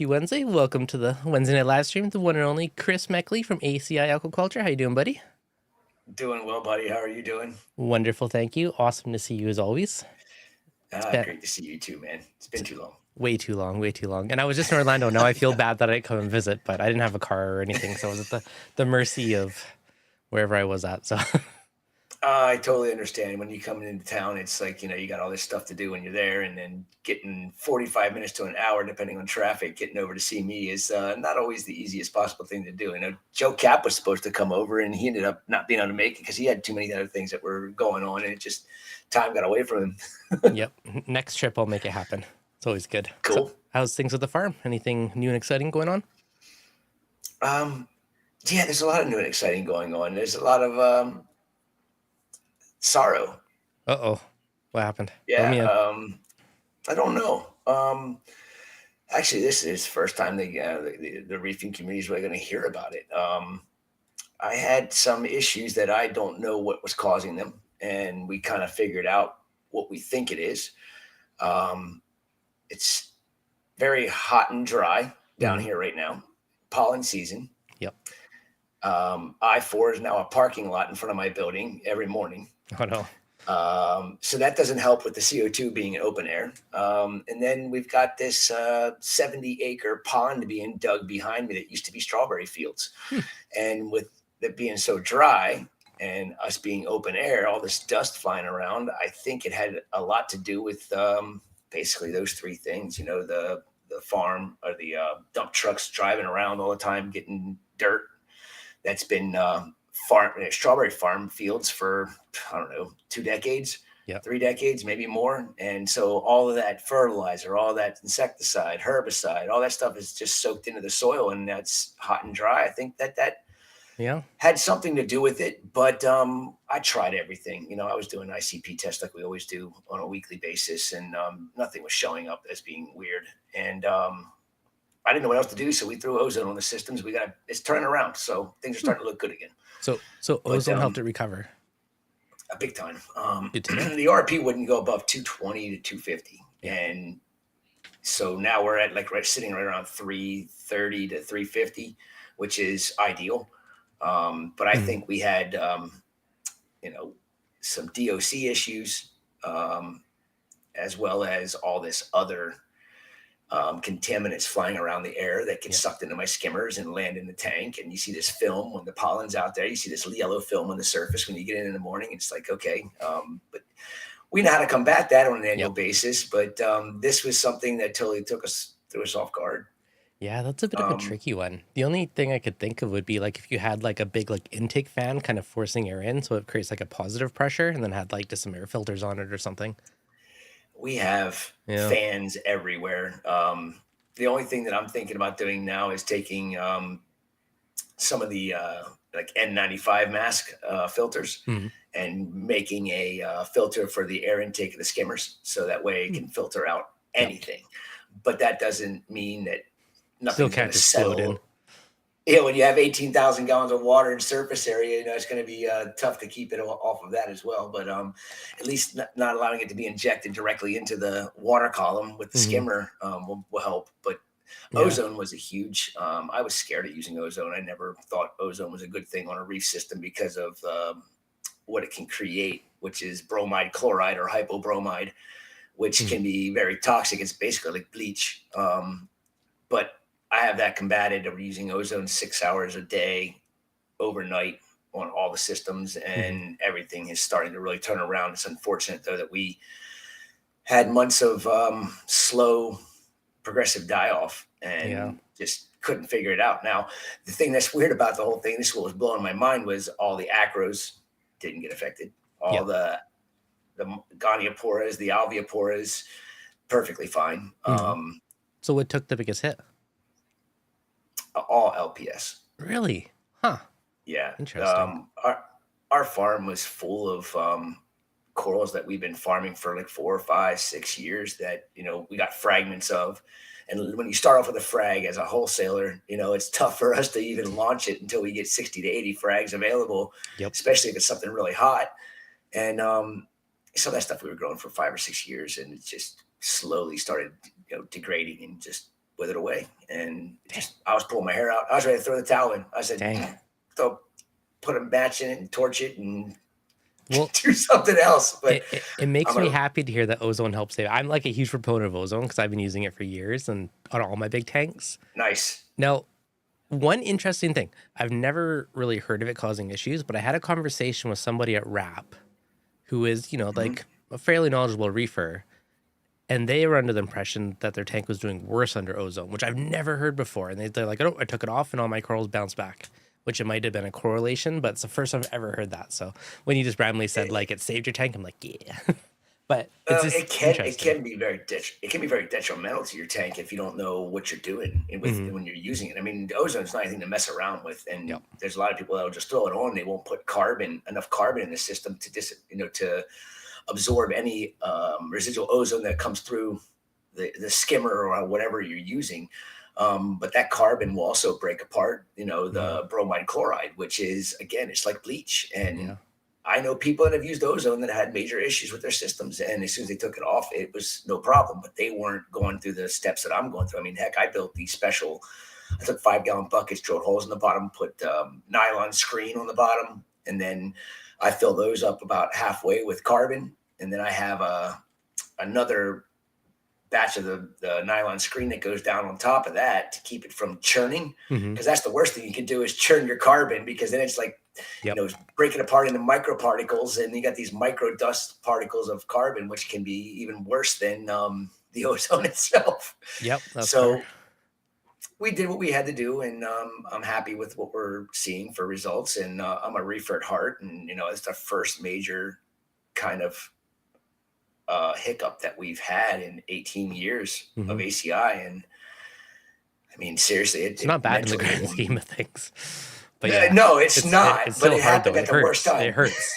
Happy Wednesday. Welcome to the Wednesday night live stream. The one and only Chris Meckley from ACI Aquaculture. How you doing, buddy? Doing well, buddy. How are you doing? Wonderful, thank you. Awesome to see you as always. Great to see you too, man. It's been too long. Way too long, way too long. And I was just in Orlando. Now I feel bad that I didn't come and visit, but I didn't have a car or anything, so I was at the mercy of wherever I was at. So I totally understand. When you come into town, it's like, you got all this stuff to do when you're there, and then getting 45 minutes to an hour, depending on traffic, getting over to see me is not always the easiest possible thing to do. Joe Cap was supposed to come over, and he ended up not being able to make it because he had too many other things that were going on, and it just time got away from him. Yep. Next trip, I'll make it happen. It's always good. Cool. So, how's things with the farm? Anything new and exciting going on? Yeah, there's a lot of new and exciting going on. There's a lot of sorrow. Uh-oh. What happened? Yeah. I don't know. Actually, this is the first time the reefing community is really going to hear about it. I had some issues that I don't know what was causing them, and we kind of figured out what we think it is. It's very hot and dry down here right now, pollen season. Yep. I-4 is now a parking lot in front of my building every morning. Oh, no. So that doesn't help with the CO2 being in open air. And then we've got this 70-acre pond being dug behind me that used to be strawberry fields. And with it being so dry and us being open air, all this dust flying around, I think it had a lot to do with basically those three things, the farm or the dump trucks driving around all the time, getting dirt that's been strawberry farm fields for, I don't know, 2 decades, 3 decades, maybe more. And so all of that fertilizer, all that insecticide, herbicide, all that stuff is just soaked into the soil, and that's hot and dry. I think that had something to do with it, but I tried everything. I was doing ICP tests like we always do on a weekly basis, and nothing was showing up as being weird. And I didn't know what else to do, so we threw Ozone on the systems. It's turning around, so things are starting to look good again. So Ozone helped it recover. A big time. The RP wouldn't go above 220 to 250, and so now we're at sitting right around 330 to 350, which is ideal. But I think we had some DOC issues, as well as all this other contaminants flying around the air that get sucked into my skimmers and land in the tank. And you see this film when the pollen's out there. You see this yellow film on the surface when you get in the morning. It's like, okay, but we know how to combat that on an annual basis. But this was something that totally threw us off guard. Yeah, that's a bit of a tricky one. The only thing I could think of would be if you had a big intake fan kind of forcing air in, so it creates a positive pressure, and then had just some air filters on it or something. We have fans everywhere. The only thing that I'm thinking about doing now is taking some of the N95 mask filters and making a filter for the air intake of the skimmers, so that way it can filter out anything. But that doesn't mean that nothing's going to settle. When you have 18,000 gallons of water in surface area, it's going to be tough to keep it off of that as well. But at least not allowing it to be injected directly into the water column with the skimmer will help. But Ozone was a huge, I was scared of using Ozone. I never thought Ozone was a good thing on a reef system because of what it can create, which is bromide chloride or hypobromide, which can be very toxic. It's basically like bleach. But I have that combated. We're using Ozone 6 hours a day, overnight on all the systems, and everything is starting to really turn around. It's unfortunate, though, that we had months of slow, progressive die-off and just couldn't figure it out. Now, the thing that's weird about the whole thing, this is what was blowing my mind, was all the acros didn't get affected. All the Gonioporas, the alveoporas, perfectly fine. So what took the biggest hit? All LPS. Really? Huh. Yeah. Interesting. Our farm was full of corals that we've been farming for 4 or 5, 6 years that, we got fragments of. And when you start off with a frag as a wholesaler, it's tough for us to even launch it until we get 60 to 80 frags available, especially if it's something really hot. And some of that stuff we were growing for 5 or 6 years, and it just slowly started, degrading and just withered away. And I was pulling my hair out. I was ready to throw the towel in. I said, put a match in it and torch it and do something else. But it makes me happy to hear that Ozone helps save. I'm like a huge proponent of Ozone because I've been using it for years and on all my big tanks. Nice. Now, one interesting thing, I've never really heard of it causing issues, but I had a conversation with somebody at RAP who is, like a fairly knowledgeable reefer. And they were under the impression that their tank was doing worse under Ozone, which I've never heard before. And they're like, oh, I took it off and all my corals bounced back, which it might have been a correlation, but it's the first time I've ever heard that. So when you just randomly said like it saved your tank, I'm like, yeah. But it's just it can be very detrimental to your tank if you don't know what you're doing when you're using it. I mean, Ozone is not anything to mess around with, and there's a lot of people that'll just throw it on. They won't put enough carbon in the system to absorb any residual ozone that comes through the skimmer or whatever you're using. But that carbon will also break apart, the bromide chloride, which is, again, it's like bleach. And I know people that have used Ozone that had major issues with their systems. And as soon as they took it off, it was no problem, but they weren't going through the steps that I'm going through. I mean, heck, I built these I took 5-gallon buckets, drilled holes in the bottom, put nylon screen on the bottom, and then I fill those up about halfway with carbon. And then I have another batch of the nylon screen that goes down on top of that to keep it from churning. Because that's the worst thing you can do is churn your carbon, because then it's like, it's breaking apart into microparticles, and you got these micro dust particles of carbon, which can be even worse than the ozone itself. So we did what we had to do, and I'm happy with what we're seeing for results. And I'm a reefer at heart, and it's the first major kind of hiccup that we've had in 18 years of ACI. And I mean, seriously, it's not bad in the grand scheme of things. But no, it's not. It's but still it hard, happened though. at the worst time. It hurts.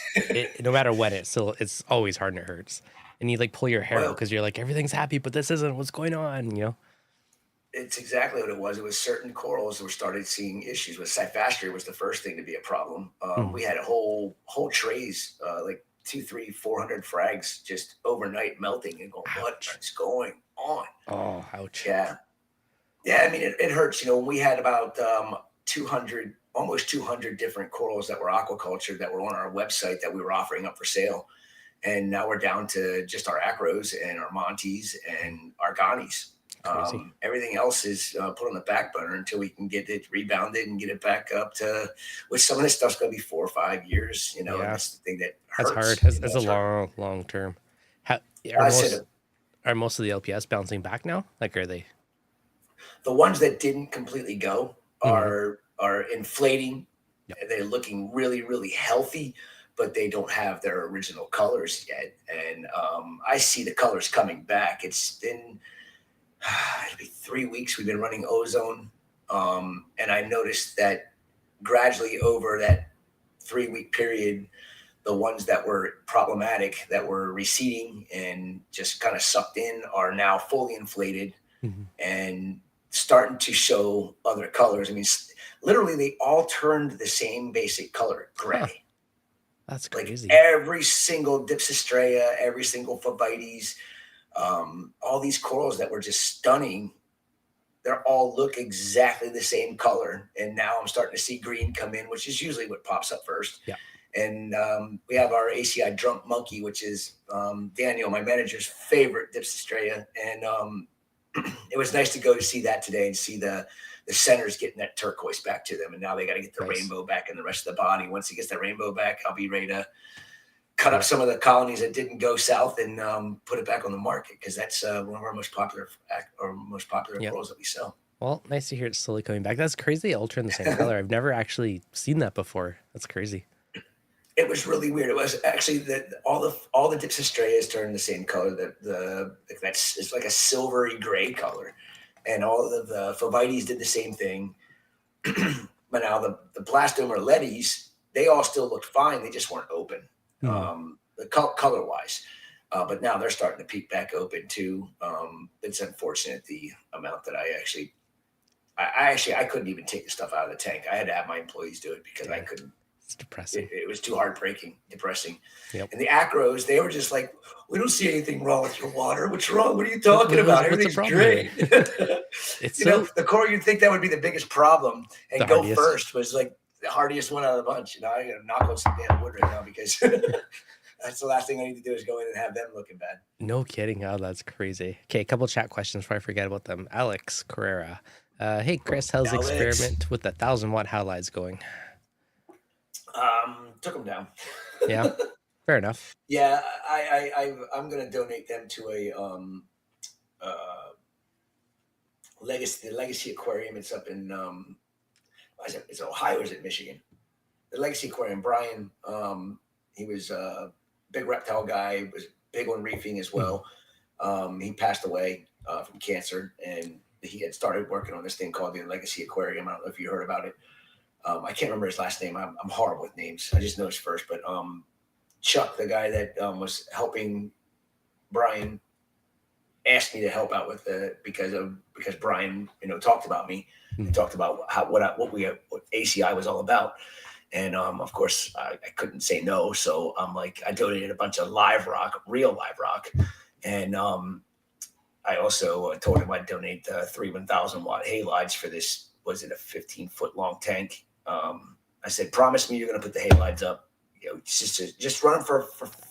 No matter what, it's always hard and it hurts. And you like pull your hair out because you're like, everything's happy, but this isn't what's going on, It's exactly what it was. It was certain corals that were started seeing issues with. Cyphastria was the first thing to be a problem. We had whole trays, like 200, 300, 400 frags just overnight melting and going, what is going on? Oh, ouch. Yeah. I mean, it hurts. When we had about almost 200 different corals that were aquaculture that were on our website that we were offering up for sale. And now we're down to just our acros and our montes and our gonies. Everything else is put on the back burner until we can get it rebounded and get it back up to, which some of this stuff's going to be 4 or 5 years, and that's the thing that hurts. That's hard. It's a long term. Are most of the LPS bouncing back now? Like, are they? The ones that didn't completely go are inflating. They're looking really, really healthy, but they don't have their original colors yet. And I see the colors coming back. It's been it'll be 3 weeks we've been running Ozone. And I noticed that gradually over that 3-week period, the ones that were problematic, that were receding and just kind of sucked in, are now fully inflated and starting to show other colors. I mean, literally they all turned the same basic color, gray. That's crazy. Like every single Dipsostrea, every single Phobites, all these corals that were just stunning, they all look exactly the same color. And now I'm starting to see green come in, which is usually what pops up first. And we have our ACI Drunk Monkey, which is Daniel, my manager's favorite Dipsostrea. And it was nice to go to see that today and see the centers getting that turquoise back to them. And now they got to get the rainbow back in the rest of the body. Once he gets that rainbow back, I'll be ready to cut up some of the colonies that didn't go south and put it back on the market, because that's one of our most popular corals that we sell. Well, nice to hear it's slowly coming back. That's crazy. They all turn the same color. I've never actually seen that before. That's crazy. It was really weird. It was actually all the Dipsostreas turned the same color. It's like a silvery gray color, and all of the Phobites did the same thing. But now the Blastoma letties, they all still looked fine. They just weren't open, color wise. But now they're starting to peek back open too. It's unfortunate the amount that I couldn't even take the stuff out of the tank. I had to have my employees do it because I couldn't. It's depressing. It was too heartbreaking, depressing. Yep. And the acros, they were just like, we don't see anything wrong with your water. What's wrong? What are you talking about? Everything's great. It's you know, the coral, you'd think that would be the biggest problem. And go hardiest. First was like the hardiest one out of the bunch. You know, I got to knock on some damn wood right now because that's the last thing I need to do is go in and have them looking bad. No kidding. Oh, that's crazy. Okay, a couple chat questions before I forget about them. Alex Carrera. Hey, Chris, how's the experiment with the 1,000-watt halides going? Took them down. Yeah, fair enough. Yeah, I'm gonna donate them to a the Legacy Aquarium. It's up in it's Ohio, or is it Michigan? The Legacy Aquarium. Brian, he was a big reptile guy. Was big on reefing as well. He passed away from cancer, and he had started working on this thing called the Legacy Aquarium. I don't know if you heard about it. I can't remember his last name. I'm horrible with names. I just know his first. But Chuck, the guy that was helping Brian, asked me to help out with because Brian, talked about me and talked about what ACI was all about. And of course, I couldn't say no. So I'm like, I donated a bunch of real live rock, and I also told him I'd donate 3 1,000-watt halides for this. Was it a 15-foot long tank? I said, promise me you're going to put the halides up. Just run them for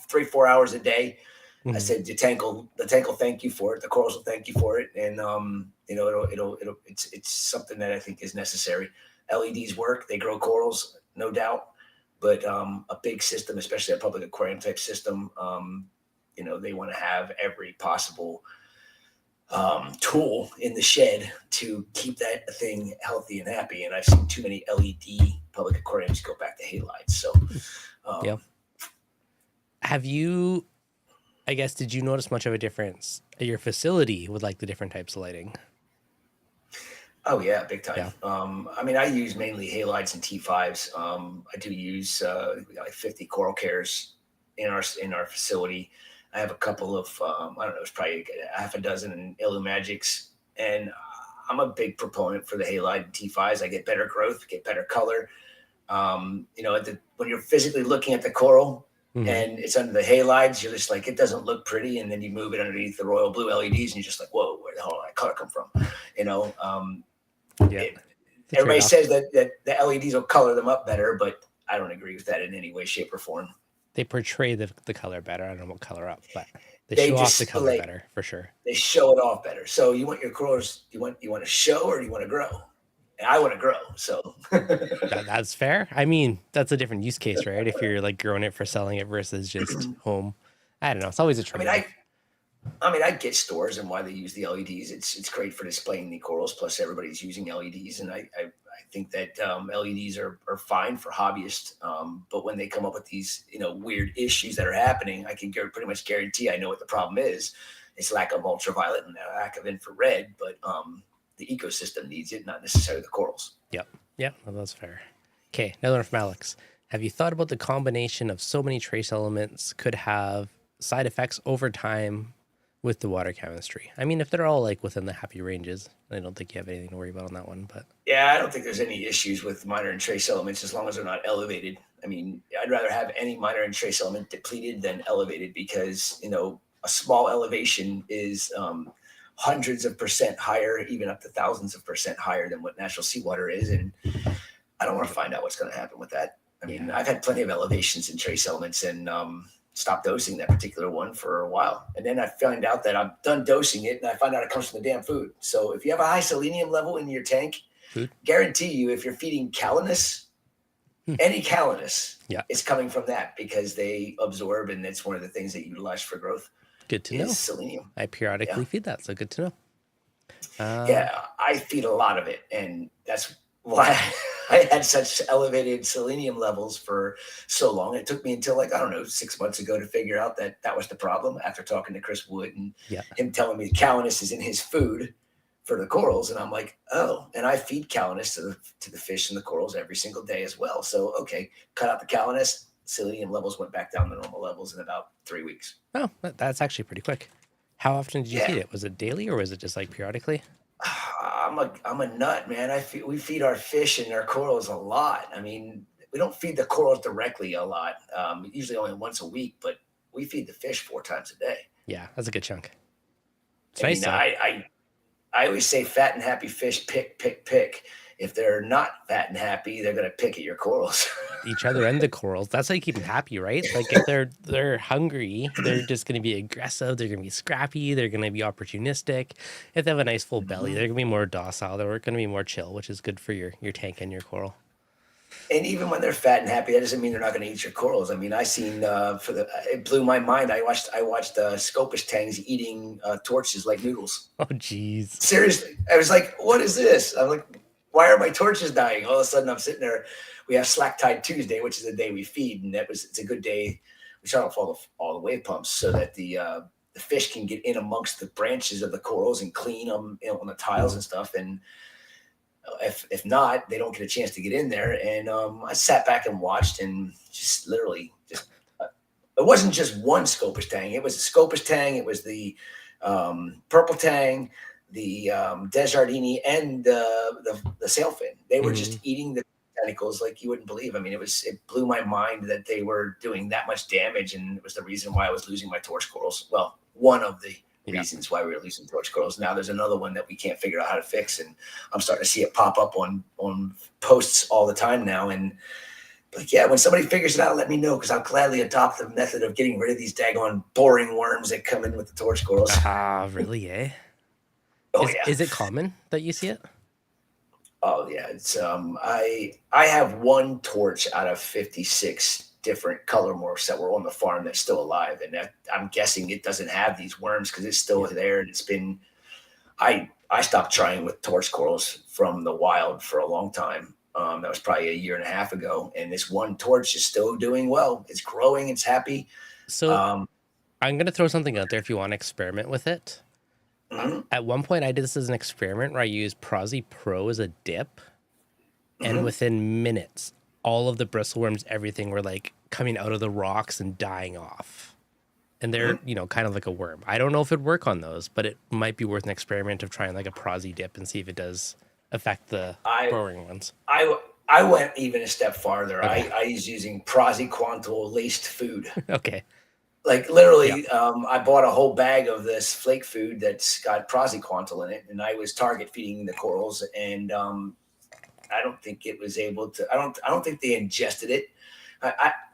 3-4 hours a day. I said the tank will thank you for it. The corals will thank you for it, and it's something that I think is necessary. LEDs work; they grow corals, no doubt. But a big system, especially a public aquarium type system, they want to have every possible tool in the shed to keep that thing healthy and happy. And I've seen too many LED public aquariums go back to halides. So, yeah. Have you? I guess, did you notice much of a difference at your facility with like the different types of lighting? Oh yeah, big time. Yeah. I mean, I use mainly halides and T5s. I do use we got like 50 coral cares in our facility. I have a couple of I don't know, it's probably a half a dozen Illumagics, and I'm a big proponent for the halide and T5s. I get better growth, get better color. When you're physically looking at the coral, and it's under the halides, you're just like, it doesn't look pretty. And then you move it underneath the royal blue LEDs, and you're just like, whoa, where the hell did that color come from? Everybody says that the LEDs will color them up better, but I don't agree with that in any way, shape, or form. They portray the color better. I don't know what color up, but they show off the color better for sure. They show it off better. So you want your corals, you want to show, or do you want to grow? And I want to grow. So that's fair. I mean, that's a different use case, right? If you're like growing it for selling it versus just home. I don't know. It's always a trade. I mean, I get stores and why they use the LEDs. It's great for displaying the corals. Plus, everybody's using LEDs, and I think that LEDs are fine for hobbyists. But when they come up with these weird issues that are happening, I can pretty much guarantee I know what the problem is. It's lack of ultraviolet and lack of infrared, but the ecosystem needs it, not necessarily the corals. Yep. Well, that's fair. Okay, another one from Alex. Have you thought about the combination of so many trace elements could have side effects over time with the water chemistry? I mean, if they're all like within the happy ranges, I don't think you have anything to worry about on that one. But yeah, I don't think there's any issues with minor and trace elements as long as they're not elevated. I mean, I'd rather have any minor and trace element depleted than elevated because, a small elevation is hundreds of percent higher, even up to thousands of percent higher than what natural seawater is. And I don't want to find out what's going to happen with that. I mean, I've had plenty of elevations in trace elements and stopped dosing that particular one for a while. And then I find out that I'm done dosing it and I find out it comes from the damn food. So if you have a high selenium level in your tank, guarantee you if you're feeding Calanus, any Calanus, it's coming from that because they absorb and it's one of the things that you utilize for growth. Good to know. Selenium. I periodically feed that, so good to know. I feed a lot of it, and that's why I had such elevated selenium levels for so long. It took me until 6 months ago to figure out that was the problem after talking to Chris Wood and him telling me Calanus is in his food for the corals. And I'm like, oh, and I feed Calanus to the fish and the corals every single day as well. So, okay, cut out the Calanus. Selenium levels went back down to normal levels in about 3 weeks. Oh, that's actually pretty quick. How often did you feed it? Was it daily or was it just like periodically? I'm a nut, man. We feed our fish and our corals a lot. I mean, don't feed the corals directly a lot. Usually only once a week, but we feed the fish 4 times a day. Yeah, that's a good chunk. It's I nice. mean, I always say fat and happy fish pick. If they're not fat and happy, they're going to pick at your corals. Each other and the corals. That's how you keep them happy, right? Like if they're hungry, they're just going to be aggressive. They're going to be scrappy. They're going to be opportunistic. If they have a nice full belly, they're going to be more docile. They're going to be more chill, which is good for your tank and your coral. And even when they're fat and happy, that doesn't mean they're not going to eat your corals. I mean, I seen it blew my mind. I watched Scopish tangs eating torches like noodles. Oh, geez. Seriously, I was like, "What is this?" I'm like, "Why are my torches dying?" All of a sudden, I'm sitting there. We have Slack Tide Tuesday, which is the day we feed, and it's a good day. We shut off all the wave pumps so that the fish can get in amongst the branches of the corals and clean them on the tiles and stuff. And if not, they don't get a chance to get in there. And I sat back and watched, and just literally it wasn't just one Scopish tang. It was a Scopish tang. It was the purple tang, the Desjardini, and the sailfin. They were just eating the tentacles like you wouldn't believe. I mean, it blew my mind that they were doing that much damage, and it was the reason why I was losing my torch corals. Well, one of the reasons why we were losing torch corals. Now there's another one that we can't figure out how to fix, and I'm starting to see it pop up on posts all the time now. And like, yeah, when somebody figures it out, let me know, because I'll gladly adopt the method of getting rid of these daggone boring worms that come in with the torch corals. Really, eh? Oh, Is it common that you see it? Oh yeah, it's I have one torch out of 56 different color morphs that were on the farm that's still alive, and I'm guessing it doesn't have these worms because it's still there. And it's been I stopped trying with torch corals from the wild for a long time. That was probably a year and a half ago, and this one torch is still doing well. It's growing. It's happy. So I'm gonna throw something out there if you want to experiment with it. At one point, I did this as an experiment where I used Prosi Pro as a dip, and within minutes, all of the bristleworms, everything, were like coming out of the rocks and dying off. And they're, kind of like a worm. I don't know if it'd work on those, but it might be worth an experiment of trying like a Prosi dip and see if it does affect the growing ones. I went even a step farther. Okay. I was using Praziquantel laced food. Okay. Like literally, I bought a whole bag of this flake food that's got Praziquantel in it, and I was target feeding the corals, and I don't think it was able to. I don't think they ingested it.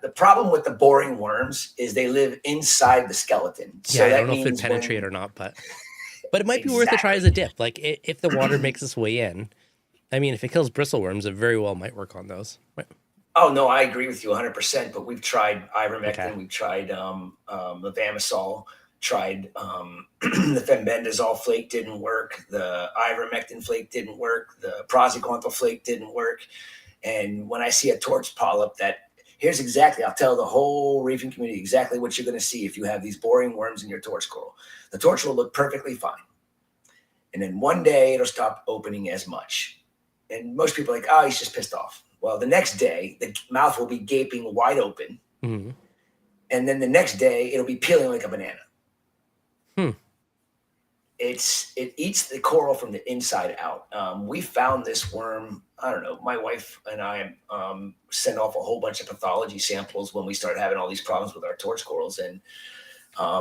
The problem with the boring worms is they live inside the skeleton. So I don't know if it penetrate or not, but it might be worth a try as a dip. Like if the water makes its way in, I mean, if it kills bristleworms, it very well might work on those. Right. Oh no, I agree with you 100%. But we've tried ivermectin, we've tried levamisole, tried the fenbendazole flake didn't work, the ivermectin flake didn't work, the Praziquantel flake didn't work. And when I see a torch polyp, here's exactly, I'll tell the whole reefing community exactly what you're going to see if you have these boring worms in your torch coral. The torch will look perfectly fine, and then one day it'll stop opening as much. And most people are like, oh, he's just pissed off. Well, the next day, the mouth will be gaping wide open. And then the next day, it'll be peeling like a banana. It eats the coral from the inside out. We found this worm, I don't know, my wife and I sent off a whole bunch of pathology samples when we started having all these problems with our torch corals. And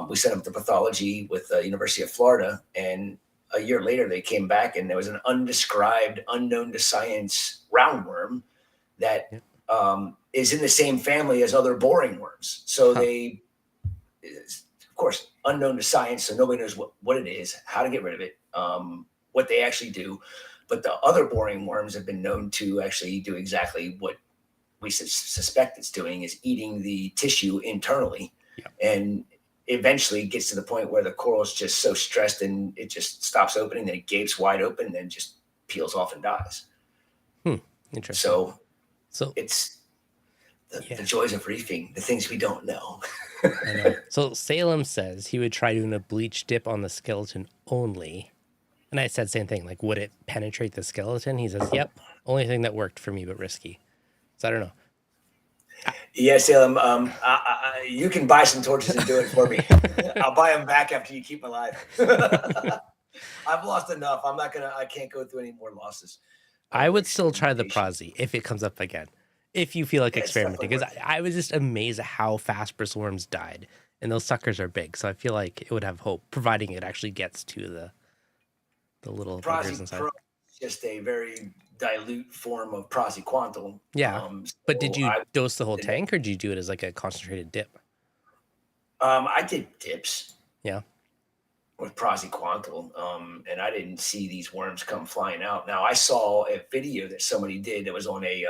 we sent them to pathology with the University of Florida. And a year later, they came back, and there was an undescribed, unknown to science roundworm that is in the same family as other boring worms. So they, of course, unknown to science, so nobody knows what it is, how to get rid of it, what they actually do. But the other boring worms have been known to actually do exactly what we suspect it's doing, is eating the tissue internally. And eventually gets to the point where the coral is just so stressed and it just stops opening, then it gapes wide open, and then just peels off and dies. Interesting. So it's the joys of reefing, the things we don't know. I know. So Salem says he would try doing a bleach dip on the skeleton only. And I said same thing, like, would it penetrate the skeleton? He says, yep. Only thing that worked for me, but risky. So I don't know. Yeah, Salem, you can buy some torches and do it for me. I'll buy them back after you keep them alive. I've lost enough. I can't go through any more losses. I would still try the Prosi if it comes up again. if you feel like Yeah, it's experimenting, definitely because I was just amazed at how fast bristleworms died, and those suckers are big, so I feel like it would have hope, providing it actually gets to the little buggers inside. Pro is just a very dilute form of praziquantel. Yeah, but did So you I dose the whole did that. tank, or did you do it as like a concentrated dip? I did dips Yeah. with praziquantel, and I didn't see these worms come flying out. Now I saw a video that somebody did that was on a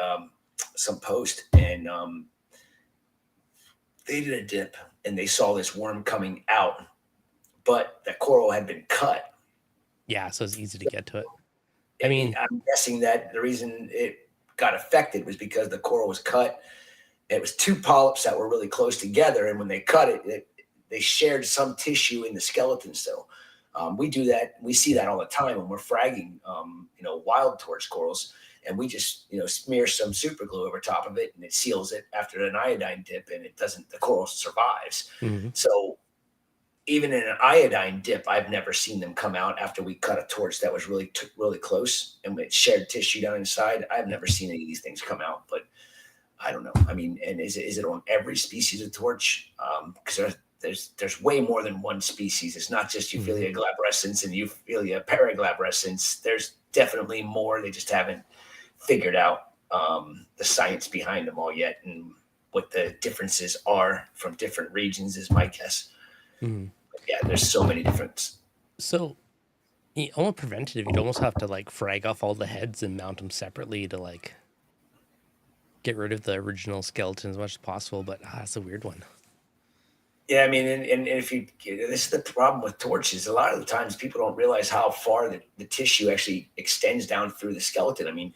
some post, and they did a dip, and they saw this worm coming out, but the coral had been cut. Yeah, so it's easy to get to it. I mean, I'm guessing that the reason it got affected was because the coral was cut. It was two polyps that were really close together, and when they cut it, they shared some tissue in the skeleton. So we do that. We see that all the time when we're fragging, wild torch corals, and we just smear some super glue over top of it, and it seals it after an iodine dip, and it doesn't. The coral survives. mm-hmm. So even in an iodine dip, I've never seen them come out after we cut a torch that was really close and it shared tissue down inside. I've never seen any of these things come out, but I don't know. I mean, and is it on every species of torch? Because there's way more than one species. It's not just Euphyllia glabrescens and Euphyllia paraglabrescens. There's definitely more. They just haven't figured out the science behind them all yet, and what the differences are from different regions is my guess. Mm-hmm. Yeah, there's so many different. So, almost preventative. You'd almost have to like frag off all the heads and mount them separately to like get rid of the original skeleton as much as possible. But that's a weird one. Yeah, I mean, and if this is the problem with torches. A lot of the times, people don't realize how far the tissue actually extends down through the skeleton. I mean,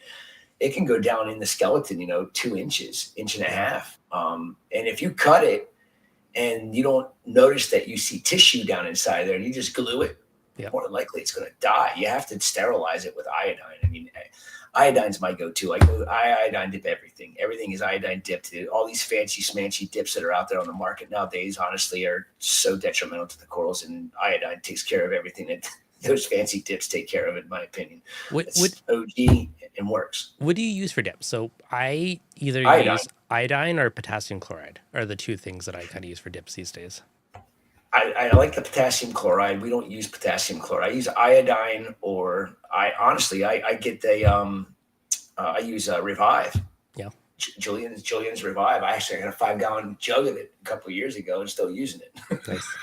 it can go down in the skeleton, 2 inches, inch and a half. And if you cut it, and you don't notice that you see tissue down inside there, and you just glue it, more than likely it's going to die. You have to sterilize it with iodine. I mean, iodine's my go-to. I iodine dip everything. Everything is iodine dipped. All these fancy smancy dips that are out there on the market nowadays, honestly, are so detrimental to the corals, and iodine takes care of everything that those fancy dips take care of, in my opinion. It's OG and works. What do you use for dips? So I either use iodine or potassium chloride are the two things that I kind of use for dips these days. I like the potassium chloride. We don't use potassium chloride. I use iodine, or I get the I use Revive. Yeah. Julian's Revive. I actually got a 5-gallon jug of it a couple of years ago and still using it. Nice.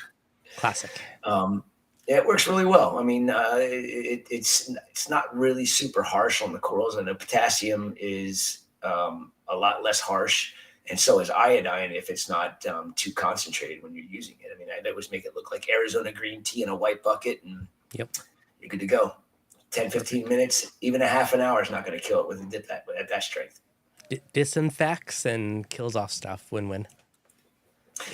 Classic. Yeah, it works really well. I mean, it's not really super harsh on the corals, and the potassium is a lot less harsh, and so is iodine if it's not too concentrated when you're using it. I mean, I always make it look like Arizona green tea in a white bucket, and you're good to go. 10, 15 minutes, even a half an hour is not going to kill it with a dip at that strength. Disinfects and kills off stuff. Win-win.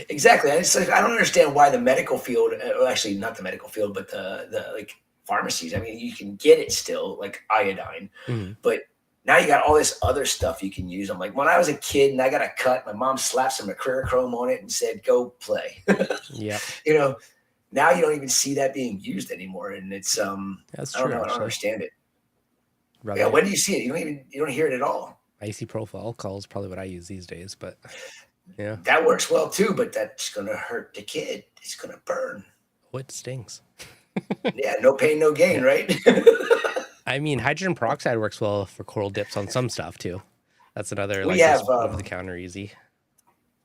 Exactly. I don't understand why the medical field, actually not the medical field, but the like pharmacies. I mean, you can get it still, like iodine, but now you got all this other stuff you can use. I'm like, when I was a kid and I got a cut, my mom slapped some acrylochrome on it and said, "Go play." Yeah. Now you don't even see that being used anymore, and it's that's I don't true. know. I don't understand it. Rather yeah. When do you see it? You don't hear it at all. isopropyl alcohol is probably what I use these days, but. Yeah, that works well too, but that's going to hurt the kid. He's going to burn. Oh, it stings. Yeah, no pain, no gain, right? I mean, hydrogen peroxide works well for coral dips on some stuff too. That's another over the counter easy.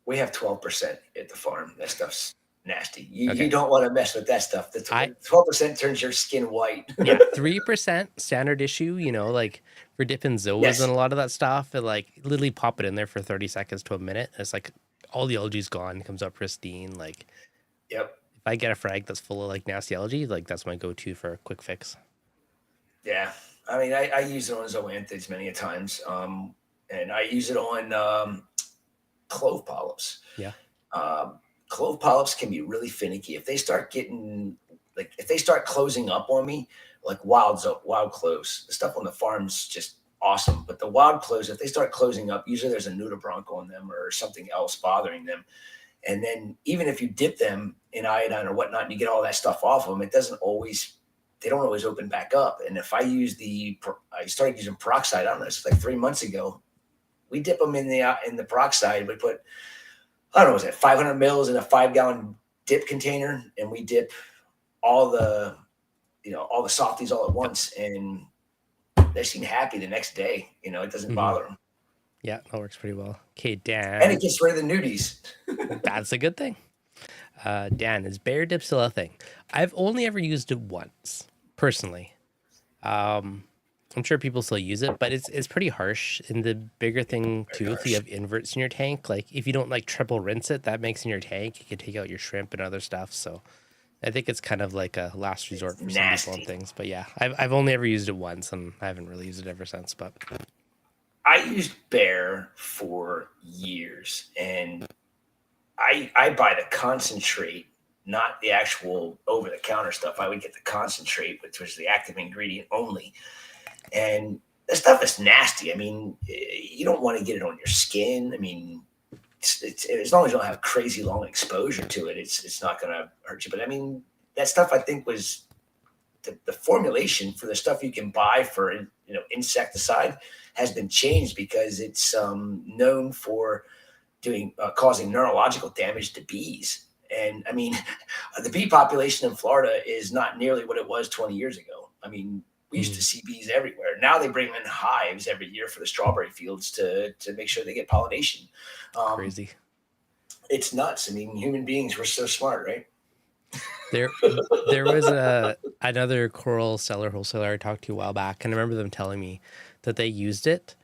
We have 12% at the farm. That stuff's nasty. You don't want to mess with that stuff. The 12% turns your skin white. Yeah, 3% standard issue. Like for dipping zoas and a lot of that stuff, and like literally pop it in there for 30 seconds to a minute. It's like all the algae's gone, it comes out pristine. Like, yep. If I get a frag that's full of like nasty algae, like that's my go-to for a quick fix. Yeah, I mean, I use it on zoanthids many a times, and I use it on clove polyps. Yeah. Clove polyps can be really finicky. If they start closing up on me, like wild cloves, the stuff on the farm's just awesome. But the wild cloves, if they start closing up, usually there's a nudibranch on them or something else bothering them. And then even if you dip them in iodine or whatnot, and you get all that stuff off of them, they don't always open back up. And if I started using peroxide, I don't know, it's like 3 months ago, we dip them in the peroxide. We put, I don't know, was it 500 mils in a 5-gallon dip container, and we dip all the softies all at once, and they seem happy the next day. It doesn't bother them. Yeah, that works pretty well. Okay, Dan. And it gets rid of the nudies. That's a good thing. Dan, is bear dip still a thing? I've only ever used it once, personally. I'm sure people still use it, but it's pretty harsh. And the bigger thing too, if you have inverts in your tank, like if you don't like triple rinse it, that makes in your tank, you can take out your shrimp and other stuff. So I think it's kind of like a last resort for some people and things. But yeah, I've only ever used it once, and I haven't really used it ever since. But I used bear for years, and I buy the concentrate, not the actual over-the-counter stuff. I would get the concentrate, which was the active ingredient only. And the stuff is nasty. I mean, you don't want to get it on your skin. I mean, it's as long as you don't have crazy long exposure to it, it's not going to hurt you. But I mean, that stuff I think was the formulation for the stuff you can buy for insecticide has been changed because it's known for causing neurological damage to bees. And I mean, the bee population in Florida is not nearly what it was 20 years ago. I mean, we used to see bees everywhere. Now they bring in hives every year for the strawberry fields to make sure they get pollination. Crazy. It's nuts. I mean, human beings were so smart, right? There was another coral seller wholesaler I talked to a while back, and I remember them telling me that they used it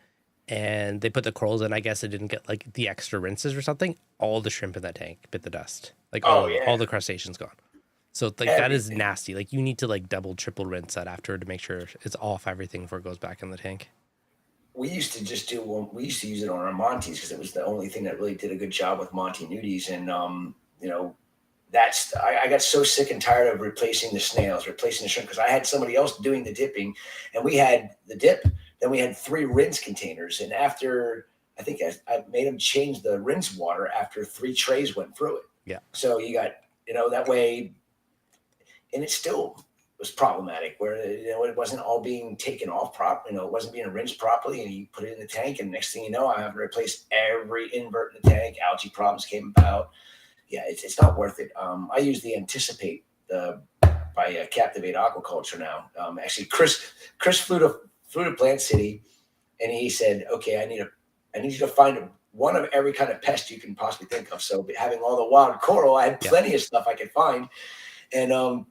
and they put the corals in. I guess it didn't get like the extra rinses or something. All the shrimp in that tank bit the dust. Like all the crustaceans gone. So like that is nasty. Like you need to like double, triple rinse that after to make sure it's off everything before it goes back in the tank. We used to use it on our Monties because it was the only thing that really did a good job with Monty nudies. And I got so sick and tired of replacing the snails, replacing the shrimp, because I had somebody else doing the dipping, and we had the dip, then we had 3 rinse containers. And after, I think I made them change the rinse water after 3 trays went through it. Yeah. So you got, that way, and it still was problematic where, it wasn't all being taken off properly, it wasn't being rinsed properly, and you put it in the tank, and next thing you know, I have to replace every invert in the tank. Algae problems came about. Yeah, it's not worth it. I use the Anticipate by Captivate Aquaculture now. Actually, Chris flew to Plant City, and he said, "Okay, I need you to find one of every kind of pest you can possibly think of." So, having all the wild coral, I had plenty of stuff I could find, and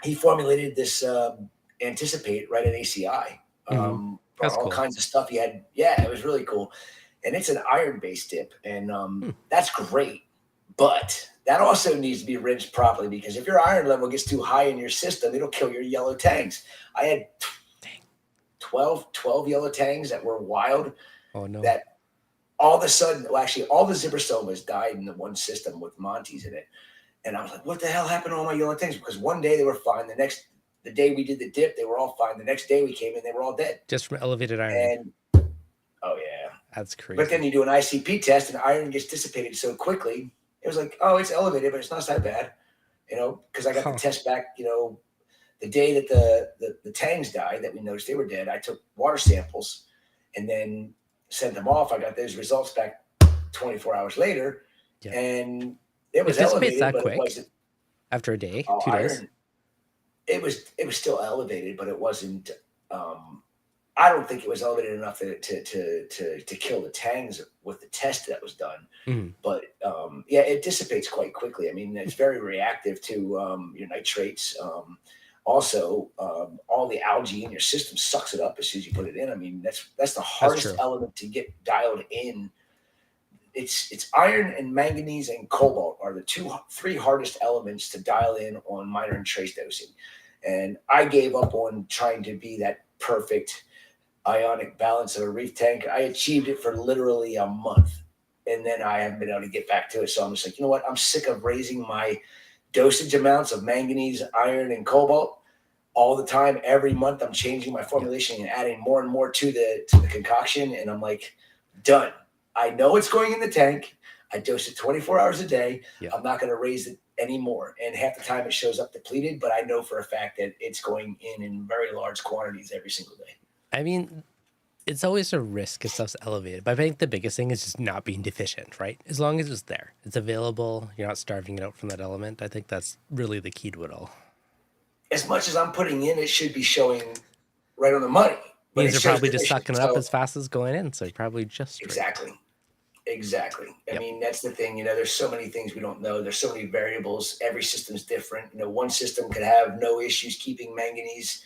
he formulated this Anticipate right at ACI. Brought all kinds of stuff. He had, it was really cool, and it's an iron-based dip, and that's great. But that also needs to be rinsed properly, because if your iron level gets too high in your system, it'll kill your yellow tangs. I had 12 yellow tangs that were wild. Oh, no. That all of a sudden, all the zibbersomas died in the one system with Montes in it. And I was like, what the hell happened to all my yellow tangs? Because one day they were fine. The day we did the dip, they were all fine. The next day we came in, they were all dead. Just from elevated iron. And, oh, yeah. That's crazy. But then you do an ICP test, and iron gets dissipated so quickly. It was like, oh, it's elevated, but it's not that bad, because I got the test back, the day that the tangs died, that we noticed they were dead. I took water samples and then sent them off. I got those results back 24 hours later, and it was elevated, that but quick? It wasn't after a day, 2 days. It was still elevated, but it wasn't. I don't think it was elevated enough to kill the tangs with the test that was done. But it dissipates quite quickly. I mean, it's very reactive to your nitrates. Also, all the algae in your system sucks it up as soon as you put it in. I mean, that's the hardest element to get dialed in. It's iron and manganese and cobalt are the 3 hardest elements to dial in on minor and trace dosing. And I gave up on trying to be that perfect ionic balance of a reef tank. I achieved it for literally a month, and then I haven't been able to get back to it. So I'm just like, you know what? I'm sick of raising my dosage amounts of manganese, iron, and cobalt all the time. Every month I'm changing my formulation and adding more and more to the concoction, and I'm like, done. I know it's going in the tank. I dose it 24 hours a day. I'm not going to raise it anymore. And half the time it shows up depleted, but I know for a fact that it's going in very large quantities every single day. I mean, It's always a risk if stuff's elevated. But I think the biggest thing is just not being deficient, right? As long as it's there, it's available, you're not starving it out from that element. I think that's really the key to it all. As much as I'm putting in, it should be showing right on the money. But means they're probably just sucking it up as fast as going in. So probably just exactly. I mean, that's the thing, there's so many things we don't know. There's so many variables. Every system's different. One system could have no issues keeping manganese,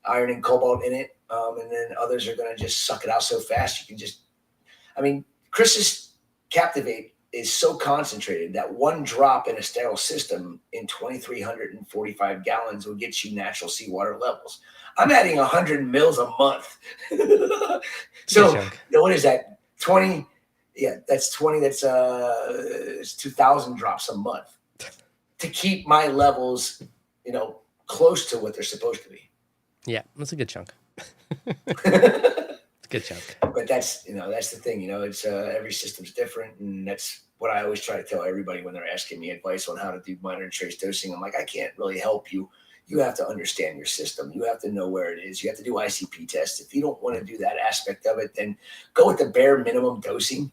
iron, and cobalt in it. And then others are going to just suck it out so fast. Chris's Captivate is so concentrated that one drop in a sterile system in 2,345 gallons will get you natural seawater levels. I'm adding 100 mils a month. So what is that? 20. Yeah, that's 20. That's it's 2,000 drops a month to keep my levels, close to what they're supposed to be. Yeah, that's a good chunk. It's a good chunk. But that's the thing. It's every system's different, and that's what I always try to tell everybody when they're asking me advice on how to do minor and trace dosing. I'm like, I can't really help you. You have to understand your system. You have to know where it is. You have to do ICP tests. If you don't want to do that aspect of it, then go with the bare minimum dosing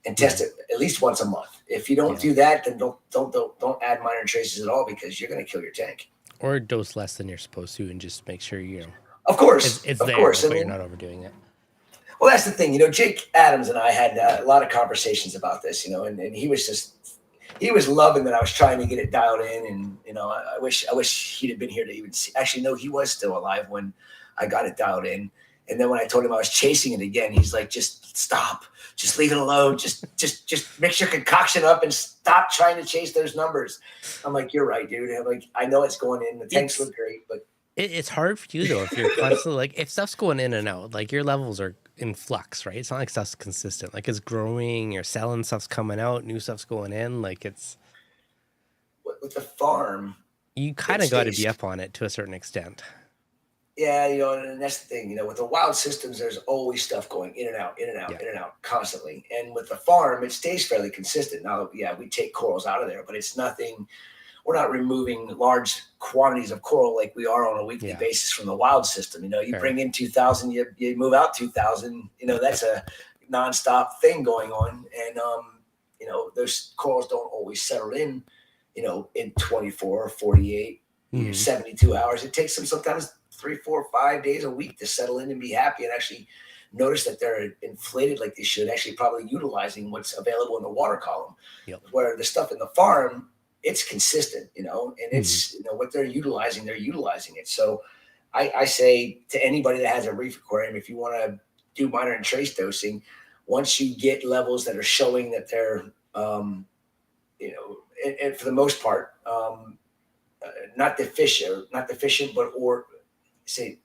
and test it at least once a month. If you don't do that, then don't add minor traces at all, because you're going to kill your tank. Or dose less than you're supposed to, and just make sure Of course, it's there, but you're not overdoing it. Well, that's the thing. Jake Adams and I had a lot of conversations about this. And he was loving that I was trying to get it dialed in, and I wish he'd have been here to even see. Actually, no, he was still alive when I got it dialed in. And then when I told him I was chasing it again, he's like, just stop. Just leave it alone. Just mix your concoction up and stop trying to chase those numbers. I'm like, you're right, dude. I'm like, I know it's going in. The tanks look great, but it's hard for you though if you're constantly like, if stuff's going in and out, like your levels are in flux, right? It's not like stuff's consistent. Like it's growing, you're selling, stuff's coming out, new stuff's going in. Like it's with the farm, you kind of got to be up on it to a certain extent. Yeah, and that's the thing, with the wild systems, there's always stuff going in and out, in and out constantly. And with the farm, it stays fairly consistent. Now, we take corals out of there, but it's nothing. We're not removing large quantities of coral like we are on a weekly basis from the wild system. You bring in 2,000, you move out 2,000. That's a nonstop thing going on. And, those corals don't always settle in, in 24 or 48, 72 hours. It takes them sometimes 3, 4, 5 days a week to settle in and be happy and actually notice that they're inflated like they should, actually probably utilizing what's available in the water column. Where the stuff in the farm, it's consistent, and it's, what they're utilizing it. So I say to anybody that has a reef aquarium, if you want to do minor and trace dosing, once you get levels that are showing that they're, and for the most part, not deficient, but say